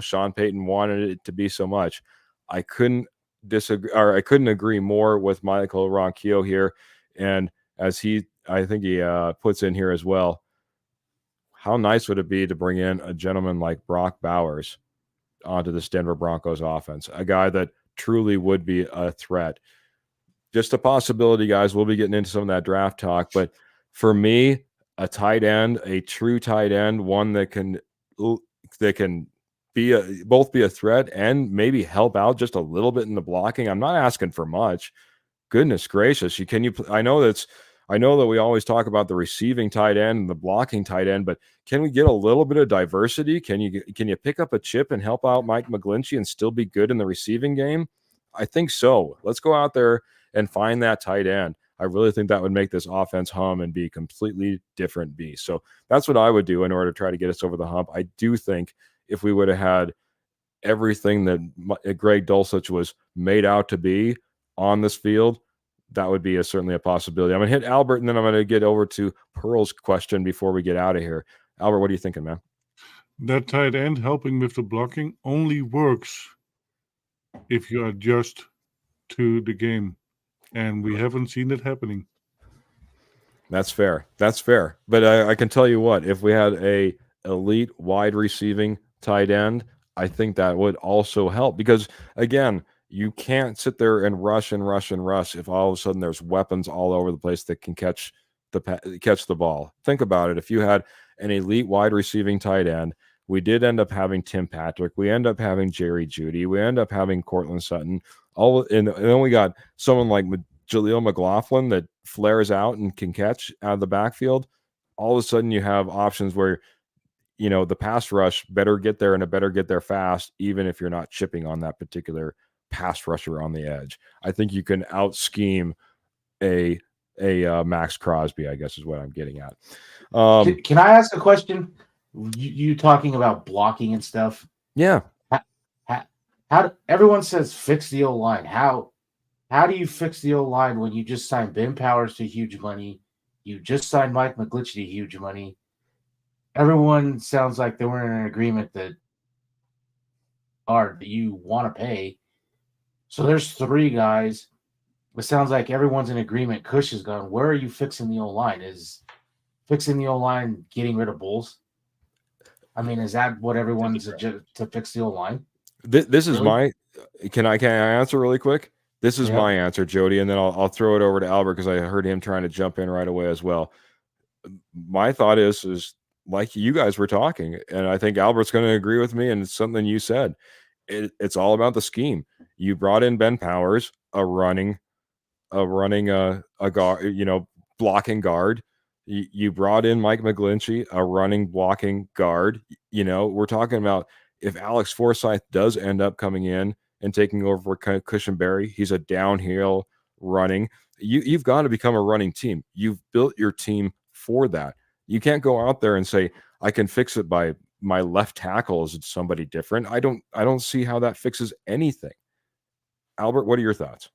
Sean Payton wanted it to be so much. I couldn't agree more with Michael Ronquillo here, and as I think he puts in here as well, how nice would it be to bring in a gentleman like Brock Bowers onto this Denver Broncos offense, a guy that truly would be a threat. Just a possibility, guys. We'll be getting into some of that draft talk, but for me, a tight end, a true tight end, one that can both be a threat and maybe help out just a little bit in the blocking. I'm not asking for much. Goodness gracious, I know that we always talk about the receiving tight end and the blocking tight end, but can we get a little bit of diversity? Can you pick up a chip and help out Mike McGlinchey and still be good in the receiving game? I think so. Let's go out there and find that tight end. I really think that would make this offense hum and be a completely different beast. So that's what I would do in order to try to get us over the hump. I do think if we would have had everything that Greg Dulcich was made out to be on this field, that would be certainly a possibility. I'm going to hit Albert, and then I'm going to get over to Pearl's question before we get out of here. Albert, what are you thinking, man? That tight end helping with the blocking only works if you adjust to the game, and we haven't seen it happening. That's fair. But I can tell you what, if we had a elite wide receiving tight end, I think that would also help, because again, you can't sit there and rush if all of a sudden there's weapons all over the place that can catch the ball. Think about it. If you had an elite wide receiving tight end, we did end up having Tim Patrick, we end up having Jerry Jeudy, we end up having Cortland Sutton, and then we got someone like Jaleel McLaughlin that flares out and can catch out of the backfield. All of a sudden you have options where the pass rush better get there, and it better get there fast, even if you're not chipping on that particular pass rusher on the edge. I think you can out scheme a Max Crosby, I guess is what I'm getting at. Can I ask a question? You talking about blocking and stuff? Yeah. How everyone says fix the O-line. How do you fix the O-line when you just signed Ben Powers to huge money? You just signed Mike McGlinchey to huge money. Everyone sounds like they were in an agreement that you want to pay. So there's 3 guys. It sounds like everyone's in agreement. Cush is gone. Where are you fixing the O-line? Is fixing the O-line getting rid of Bulls? I mean, is that what everyone's to fix the O-line? This is my. Can I answer really quick? This is my answer, Jody, and then I'll throw it over to Albert because I heard him trying to jump in right away as well. My thought is like you guys were talking, and I think Albert's going to agree with me, and it's something you said. It's all about the scheme. You brought in Ben Powers, a running a guard, blocking guard. You brought in Mike McGlinchey, a running blocking guard. We're talking about if Alex Forsyth does end up coming in and taking over for Cushenberry, he's a downhill running. You've got to become a running team. You've built your team for that. You can't go out there and say, I can fix it by my left tackle is somebody different. I don't see how that fixes anything. Albert, what are your thoughts?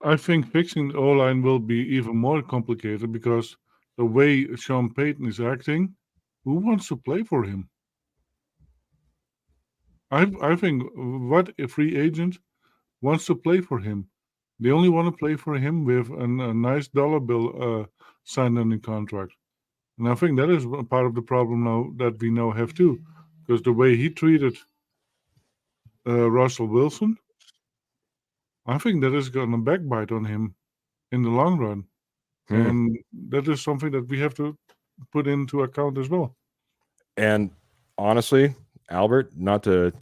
I think fixing the O-line will be even more complicated because the way Sean Payton is acting, who wants to play for him? I think what a free agent wants to play for him. They only want to play for him with a nice dollar bill signed on the contract. And I think that is part of the problem now that we now have too. Because the way he treated Russell Wilson, I think that is going to backbite on him in the long run. And that is something that we have to put into account as well. And honestly, Albert, not to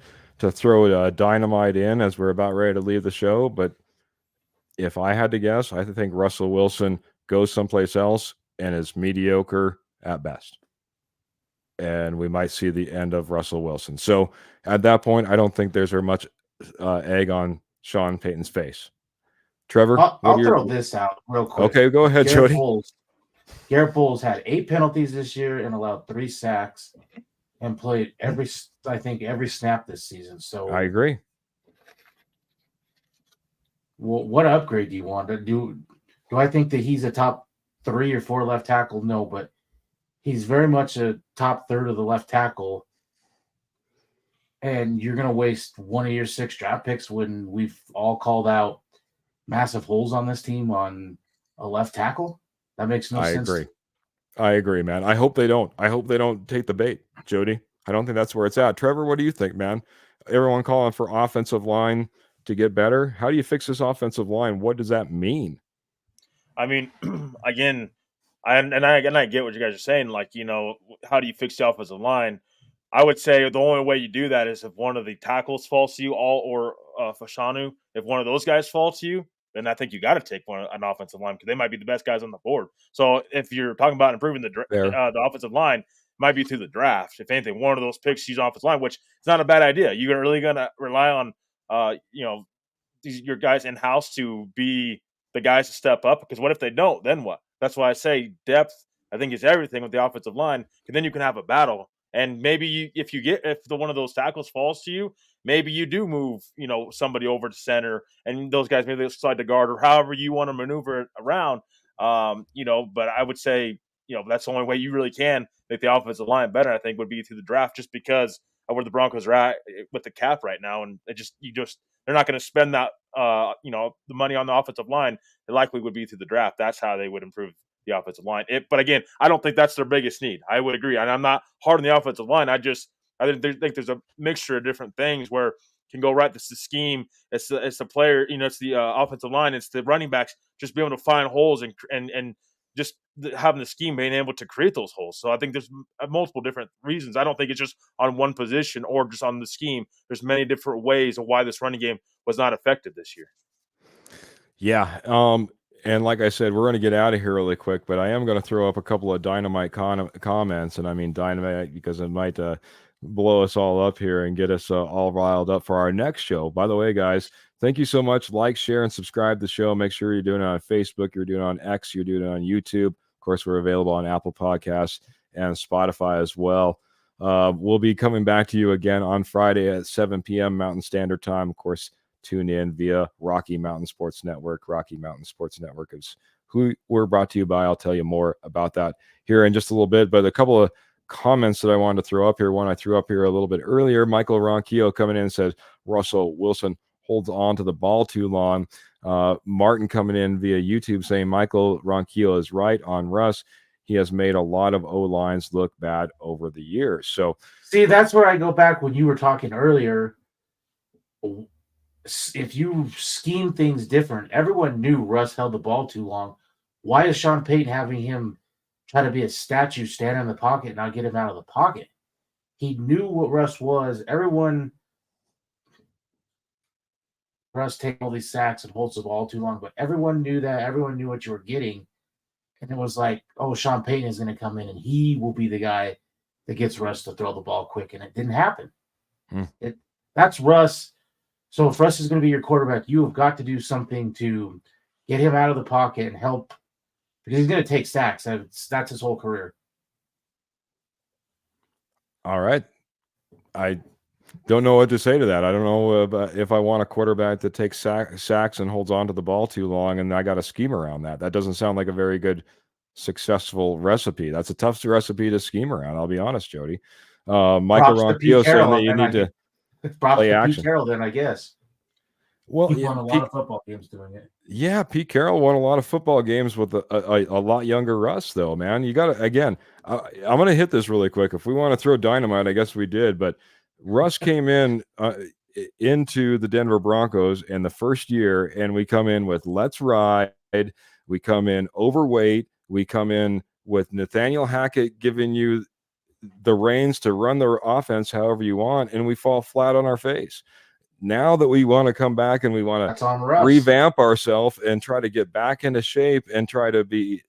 throw dynamite in as we're about ready to leave the show, but if I had to guess, I think Russell Wilson goes someplace else and is mediocre at best. And we might see the end of Russell Wilson. So at that point, I don't think there's very much egg on Sean Payton's face. Trevor? I'll throw this out real quick. Okay, go ahead, Jody. Garrett Bowles had 8 penalties this year and allowed 3 sacks and played every snap this season. So I agree. Well, what upgrade do you want to do? Do I think that he's a top 3 or 4 left tackle? No, but he's very much a top third of the left tackle. And you're going to waste one of your 6 draft picks when we've all called out massive holes on this team on a left tackle? That makes no sense. I agree, man. I hope they don't. I hope they don't take the bait, Jody. I don't think that's where it's at. Trevor, what do you think, man? Everyone calling for offensive line to get better. How do you fix this offensive line? What does that mean? I mean, again, I get what you guys are saying. Like, how do you fix the offensive line? I would say the only way you do that is if one of the tackles falls to you, or Fashanu. If one of those guys falls to you, then I think you got to take an offensive line because they might be the best guys on the board. So if you're talking about improving the offensive line, it might be through the draft. If anything, one of those picks, use offensive line, which is not a bad idea. You're really going to rely on, your guys in house to be the guys to step up. Because what if they don't? Then what? That's why I say depth, I think, is everything with the offensive line. Because then you can have a battle. And maybe if one of those tackles falls to you, maybe you do move, somebody over to center, and those guys maybe they'll slide to guard, or however you want to maneuver it around. But I would say, that's the only way you really can make the offensive line better. I think would be through the draft, just because of where the Broncos are at with the cap right now, and they're not going to spend that, the money on the offensive line. It likely would be through the draft. That's how they would improve the offensive line. But again, I don't think that's their biggest need. I would agree. And I'm not hard on the offensive line. I think there's a mixture of different things where it can go right. It's the scheme. It's the player, it's the offensive line. It's the running backs just being able to find holes and just having the scheme being able to create those holes. So I think there's multiple different reasons. I don't think it's just on one position or just on the scheme. There's many different ways of why this running game was not effective this year. Yeah. And like I said, we're going to get out of here really quick, but I am going to throw up a couple of dynamite comments, and I mean dynamite because it might blow us all up here and get us all riled up for our next show. By the way, guys, thank you so much. Like, share, and subscribe to the show. Make sure you're doing it on Facebook, you're doing it on X, you're doing it on YouTube. Of course, we're available on Apple Podcasts and Spotify as well. We'll be coming back to you again on Friday at 7 p.m. Mountain Standard Time. Of course, tune in via Rocky Mountain Sports Network. Rocky Mountain Sports Network is who we're brought to you by. I'll tell you more about that here in just a little bit. But a couple of comments that I wanted to throw up here. One I threw up here a little bit earlier. Michael Ronquillo coming in and says, Russell Wilson holds on to the ball too long. Martin coming in via YouTube saying Michael Ronquillo is right on Russ. He has made a lot of O-lines look bad over the years. So, see, that's where I go back when you were talking earlier. If you scheme things different, everyone knew Russ held the ball too long. Why is Sean Payton having him try to be a statue, stand in the pocket, and not get him out of the pocket? He knew what Russ was. Russ takes all these sacks and holds the ball too long, but everyone knew that. Everyone knew what you were getting. And it was like, oh, Sean Payton is going to come in and he will be the guy that gets Russ to throw the ball quick. And it didn't happen. That's Russ. So if Russ is going to be your quarterback, you have got to do something to get him out of the pocket and help, because he's going to take sacks. That's his whole career. All right. I don't know what to say to that. I don't know if I want a quarterback that takes sacks and holds on to the ball too long, and I got a scheme around that. That doesn't sound like a very good, successful recipe. That's a tough recipe to scheme around, I'll be honest, Jody. Michael Ronquillo saying that you need to play action. Pete Carroll, then I guess. Well, he won a lot of football games doing it. Yeah, Pete Carroll won a lot of football games with a lot younger Russ, though, man. You got to, again, I'm going to hit this really quick. If we want to throw dynamite, I guess we did, but Russ came in into the Denver Broncos in the first year, and we come in with let's ride. We come in overweight. We come in with Nathaniel Hackett giving you the reins to run the offense however you want, and we fall flat on our face. Now that we want to come back and we want to revamp ourselves and try to get back into shape and try to be,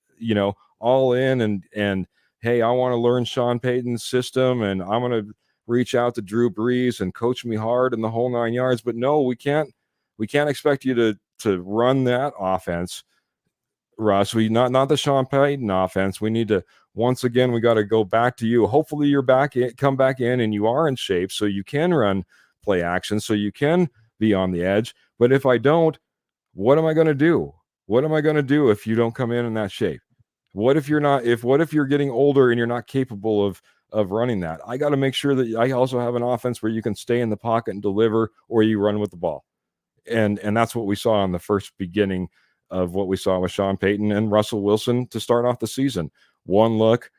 all in and hey, I want to learn Sean Payton's system and I'm going to reach out to Drew Brees and coach me hard and the whole 9 yards. But no, we can't expect you to run that offense, Russ. We not the Sean Payton offense. We need to, once again, we got to go back to you. Hopefully you're come back in and you are in shape so you can run play action, so you can be on the edge. But if I don't, what am I going to do? What am I going to do if you don't come in that shape? What if you're not? What if you're getting older and you're not capable of running that? I got to make sure that I also have an offense where you can stay in the pocket and deliver, or you run with the ball. And that's what we saw in the first beginning of what we saw with Sean Payton and Russell Wilson to start off the season. One look,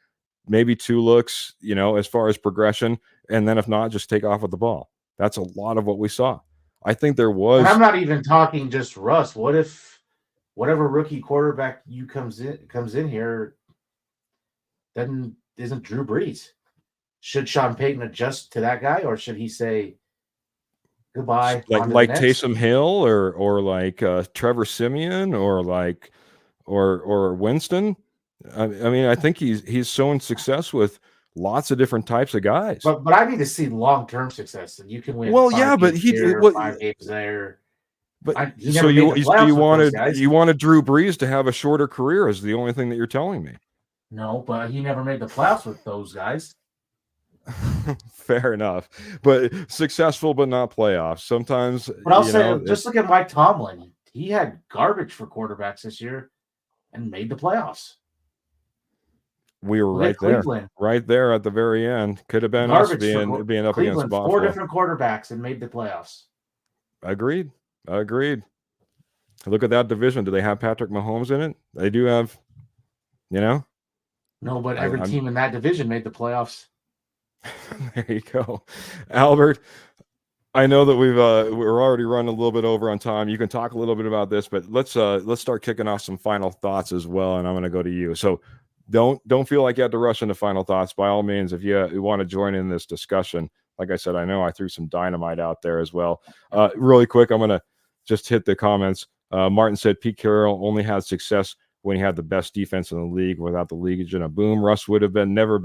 maybe two looks, as far as progression, and then if not, just take off with the ball. That's a lot of what we saw. I think there was. And I'm not even talking just Russ. What if whatever rookie quarterback comes in here, then isn't Drew Brees? Should Sean Payton adjust to that guy, or should he say goodbye? Like Taysom Hill or like Trevor Siemian or Winston? I mean, I think he's shown success with lots of different types of guys. But I need to see long-term success, and you can win. Well, yeah, but 5 games there. But so you wanted Drew Brees to have a shorter career is the only thing that you're telling me. No, but he never made the playoffs with those guys. Fair enough, but successful, but not playoffs. Sometimes. But I'll say, just look at Mike Tomlin. He had garbage for quarterbacks this year, and made the playoffs. We were right there at the very end. Could have been us being up against Buffalo. 4 different quarterbacks and made the playoffs. Agreed. Look at that division. Do they have Patrick Mahomes in it? They do have, No, but every team in that division made the playoffs. There you go. Albert, I know that we're already running a little bit over on time. You can talk a little bit about this, but let's start kicking off some final thoughts as well, and I'm going to go to you. So don't feel like you have to rush into final thoughts. By all means, if you want to join in this discussion, like I said, I know I threw some dynamite out there as well. Really quick, I'm going to just hit the comments. Martin said Pete Carroll only had success when he had the best defense in the league. Without the Legion of Boom, Russ would have never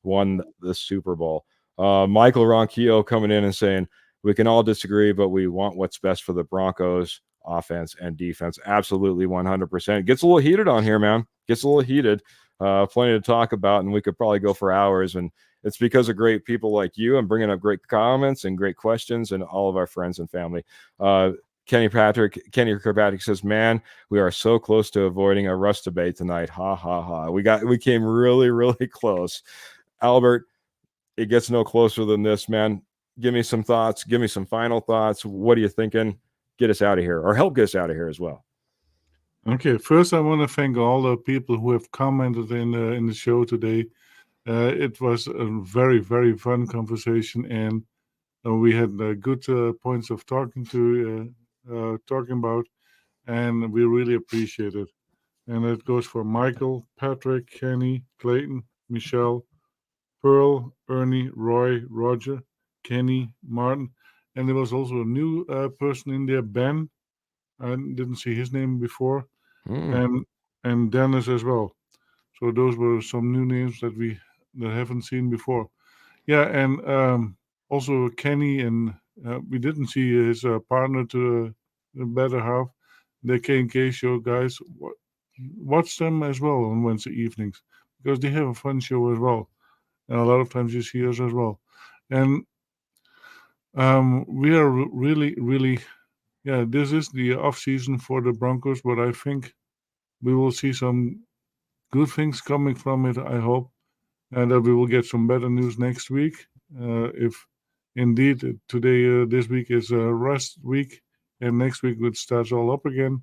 won the Super Bowl. Michael Ronquillo coming in and saying, we can all disagree, but we want what's best for the Broncos offense and defense. Absolutely 100%. Gets a little heated on here, man. Gets a little heated. Plenty to talk about, and we could probably go for hours. And it's because of great people like you and bringing up great comments and great questions, and all of our friends and family. Kenny Kirkpatrick says, man, we are so close to avoiding a Russ debate tonight. Ha, ha, ha. We came really, really close. Albert, it gets no closer than this, man. Give me some thoughts. Give me some final thoughts. What are you thinking? Get us out of here, or help get us out of here as well. Okay, first I want to thank all the people who have commented in the show today. It was a very, very fun conversation, and we had good points of talking about, and we really appreciate it. And it goes for Michael, Patrick, Kenny, Clayton, Michelle, Pearl, Ernie, Roy, Roger, Kenny, Martin, and there was also a new person in there, Ben. I didn't see his name before, and Dennis as well. So those were some new names that haven't seen before. Yeah, and also Kenny, and we didn't see his partner to the better half, the K&K show guys. Watch them as well on Wednesday evenings because they have a fun show as well, and a lot of times you see us as well. And we are really, really, yeah. This is the off season for the Broncos, but I think we will see some good things coming from it. I hope, and that we will get some better news next week. If indeed today, this week is a rest week, and next week it starts all up again,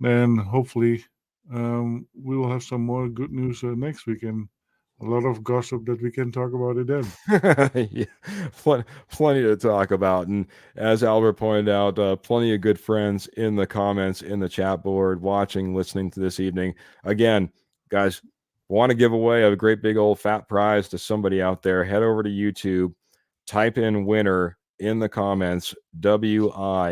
then hopefully we will have some more good news next week and a lot of gossip that we can talk about it then. Yeah, plenty to talk about. And as Albert pointed out, plenty of good friends in the comments, in the chat board, watching, listening to this evening. Again, guys, want to give away a great big old fat prize to somebody out there, head over to YouTube, type in winner in the comments, WINNER,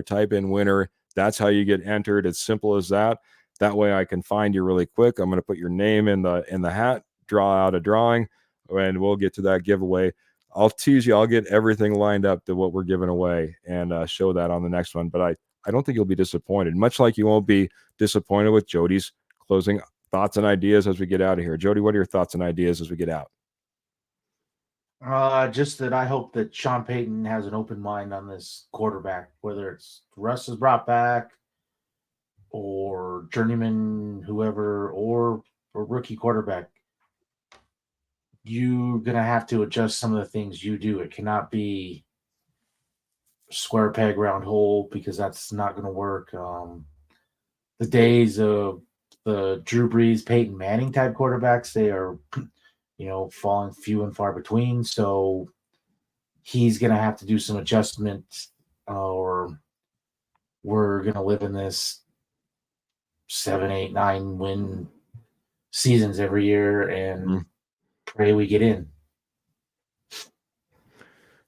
type in winner. That's how you get entered. It's simple as that. That way I can find you really quick. I'm going to put your name in the hat, draw out a drawing, and we'll get to that giveaway. I'll tease you. I'll get everything lined up to what we're giving away and show that on the next one. But I don't think you'll be disappointed, much like you won't be disappointed with Jody's closing thoughts and ideas as we get out of here. Jody, what are your thoughts and ideas as we get out? Just that I hope that Sean Payton has an open mind on this quarterback, whether it's Russ is brought back or journeyman, whoever, or a rookie quarterback. You're going to have to adjust some of the things you do. It cannot be square peg, round hole, because that's not going to work. The days of the Drew Brees, Peyton Manning type quarterbacks, they are, falling few and far between. So he's going to have to do some adjustments, or we're going to live in this 7, 8, 9 win seasons every year and pray we get in.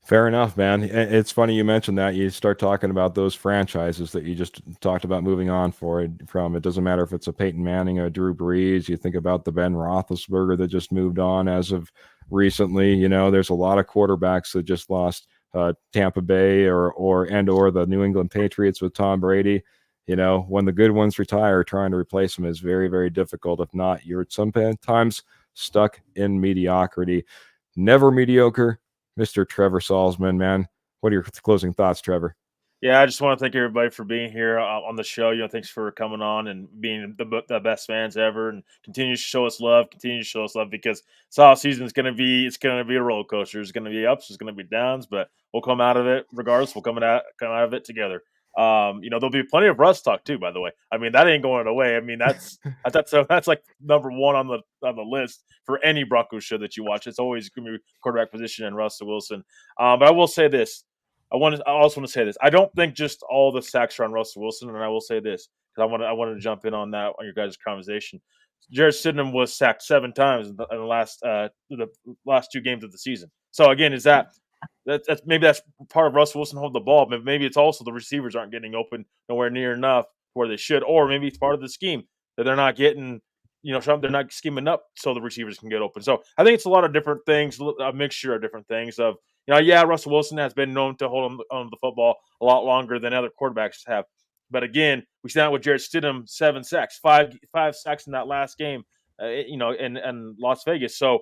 Fair enough, man. It's funny you mentioned that. You start talking about those franchises that you just talked about moving on from. It doesn't matter if it's a Peyton Manning or a Drew Brees. You think about the Ben Roethlisberger that just moved on as of recently. There's a lot of quarterbacks that just lost. Tampa Bay or the New England Patriots with Tom Brady. When the good ones retire, trying to replace them is very, very difficult. If not, you're sometimes stuck in mediocrity. Never mediocre. Mr. Trevor Salzman, man. What are your closing thoughts, Trevor? Yeah, I just want to thank everybody for being here on the show. Thanks for coming on and being the best fans ever, and continue to show us love. Because this off season is going to be a roller coaster. There's going to be ups, there's going to be downs, but we'll come out of it regardless. We'll come out of it together. There'll be plenty of Russ talk too. By the way, I mean that ain't going away. I mean that's like number one on the list for any Broncos show that you watch. It's always going to be quarterback position and Russell Wilson. But I will say this. I also want to say this. I don't think just all the sacks are on Russell Wilson, and I will say this because I wanted to jump in on that on your guys' conversation. Jarrett Stidham was sacked 7 times in the last 2 games of the season. So again, is that that's maybe that's part of Russell Wilson holding the ball, but maybe it's also the receivers aren't getting open nowhere near enough where they should, or maybe it's part of the scheme that they're not getting, they're not scheming up so the receivers can get open. So I think it's a lot of different things, a mixture of different things. Of Russell Wilson has been known to hold on the football a lot longer than other quarterbacks have. But again, we saw with Jarrett Stidham, 7 sacks, five sacks in that last game, in Las Vegas. So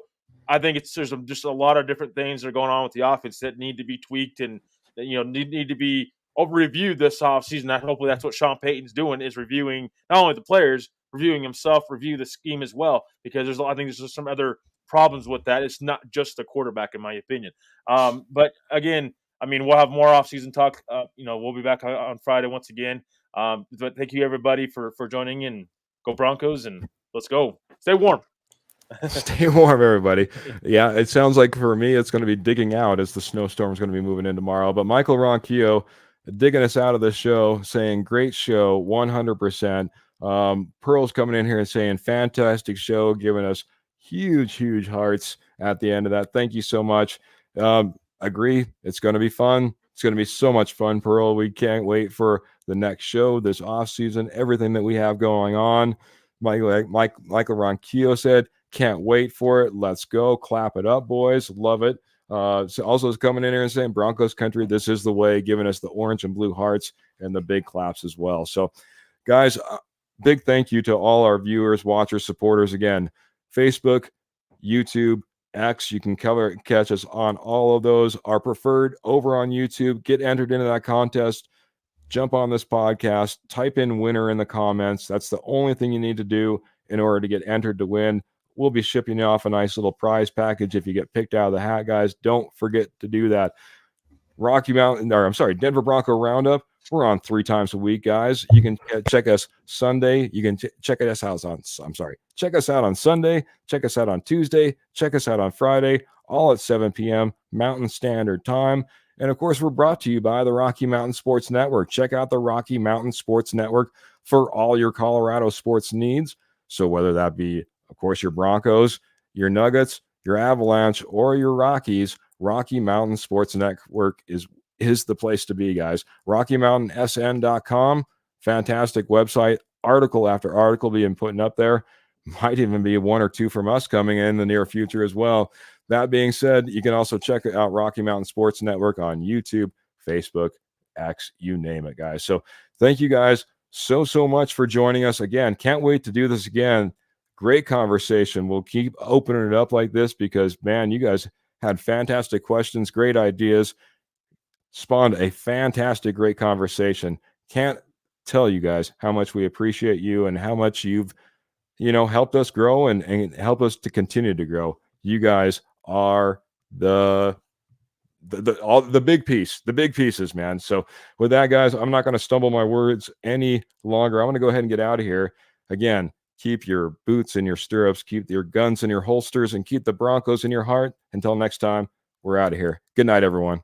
I think there's just a lot of different things that are going on with the offense that need to be tweaked and need to be reviewed this offseason. Hopefully that's what Sean Payton's doing, is reviewing not only the players, reviewing himself, review the scheme as well, because I think there's some other problems with that. It's not just the quarterback, in my opinion. But again, I mean, we'll have more offseason talk. We'll be back on Friday once again. But thank you everybody for joining in. Go Broncos, and let's go. Stay warm. Stay warm, everybody. Yeah, it sounds like for me it's going to be digging out as the snowstorm is going to be moving in tomorrow. But Michael Ronquillo digging us out of the show, saying great show, 100%. Pearl's coming in here and saying fantastic show, giving us huge hearts at the end of that. Thank you so much. Agree. It's going to be fun. It's going to be so much fun, Pearl. We can't wait for the next show, this off season, everything that we have going on. Michael Ronquillo said, can't wait for it. Let's go. Clap it up, boys. Love it. So also is coming in here and saying Broncos Country, this is the way, giving us the orange and blue hearts and the big claps as well. So, guys, big thank you to all our viewers, watchers, supporters. Again, Facebook, YouTube, X. You can catch us on all of those. Our preferred over on YouTube. Get entered into that contest. Jump on this podcast. Type in winner in the comments. That's the only thing you need to do in order to get entered to win. We'll be shipping you off a nice little prize package if you get picked out of the hat, guys. Don't forget to do that. Denver Bronco Roundup. We're on 3 times a week, guys. You can check us Sunday. You can check us out on Sunday. Check us out on Tuesday. Check us out on Friday, all at 7 p.m. Mountain Standard Time. And of course, we're brought to you by the Rocky Mountain Sports Network. Check out the Rocky Mountain Sports Network for all your Colorado sports needs. So whether that be, of course, your Broncos, your Nuggets, your Avalanche, or your Rockies, Rocky Mountain Sports Network is the place to be, guys. RockyMountainSN.com, fantastic website. Article after article being put up there. Might even be 1 or 2 from us coming in the near future as well. That being said, you can also check out Rocky Mountain Sports Network on YouTube, Facebook, X, you name it, guys. So thank you guys so much for joining us again. Can't wait to do this again. Great conversation. We'll keep opening it up like this because, man, you guys had fantastic questions, great ideas, spawned a fantastic, great conversation. Can't tell you guys how much we appreciate you and how much you've, helped us grow and help us to continue to grow. You guys are the big piece, the big pieces, man. So with that, guys, I'm not going to stumble my words any longer. I'm going to go ahead and get out of here. Again, keep your boots in your stirrups, keep your guns in your holsters, and keep the Broncos in your heart. Until next time, we're out of here. Good night, everyone.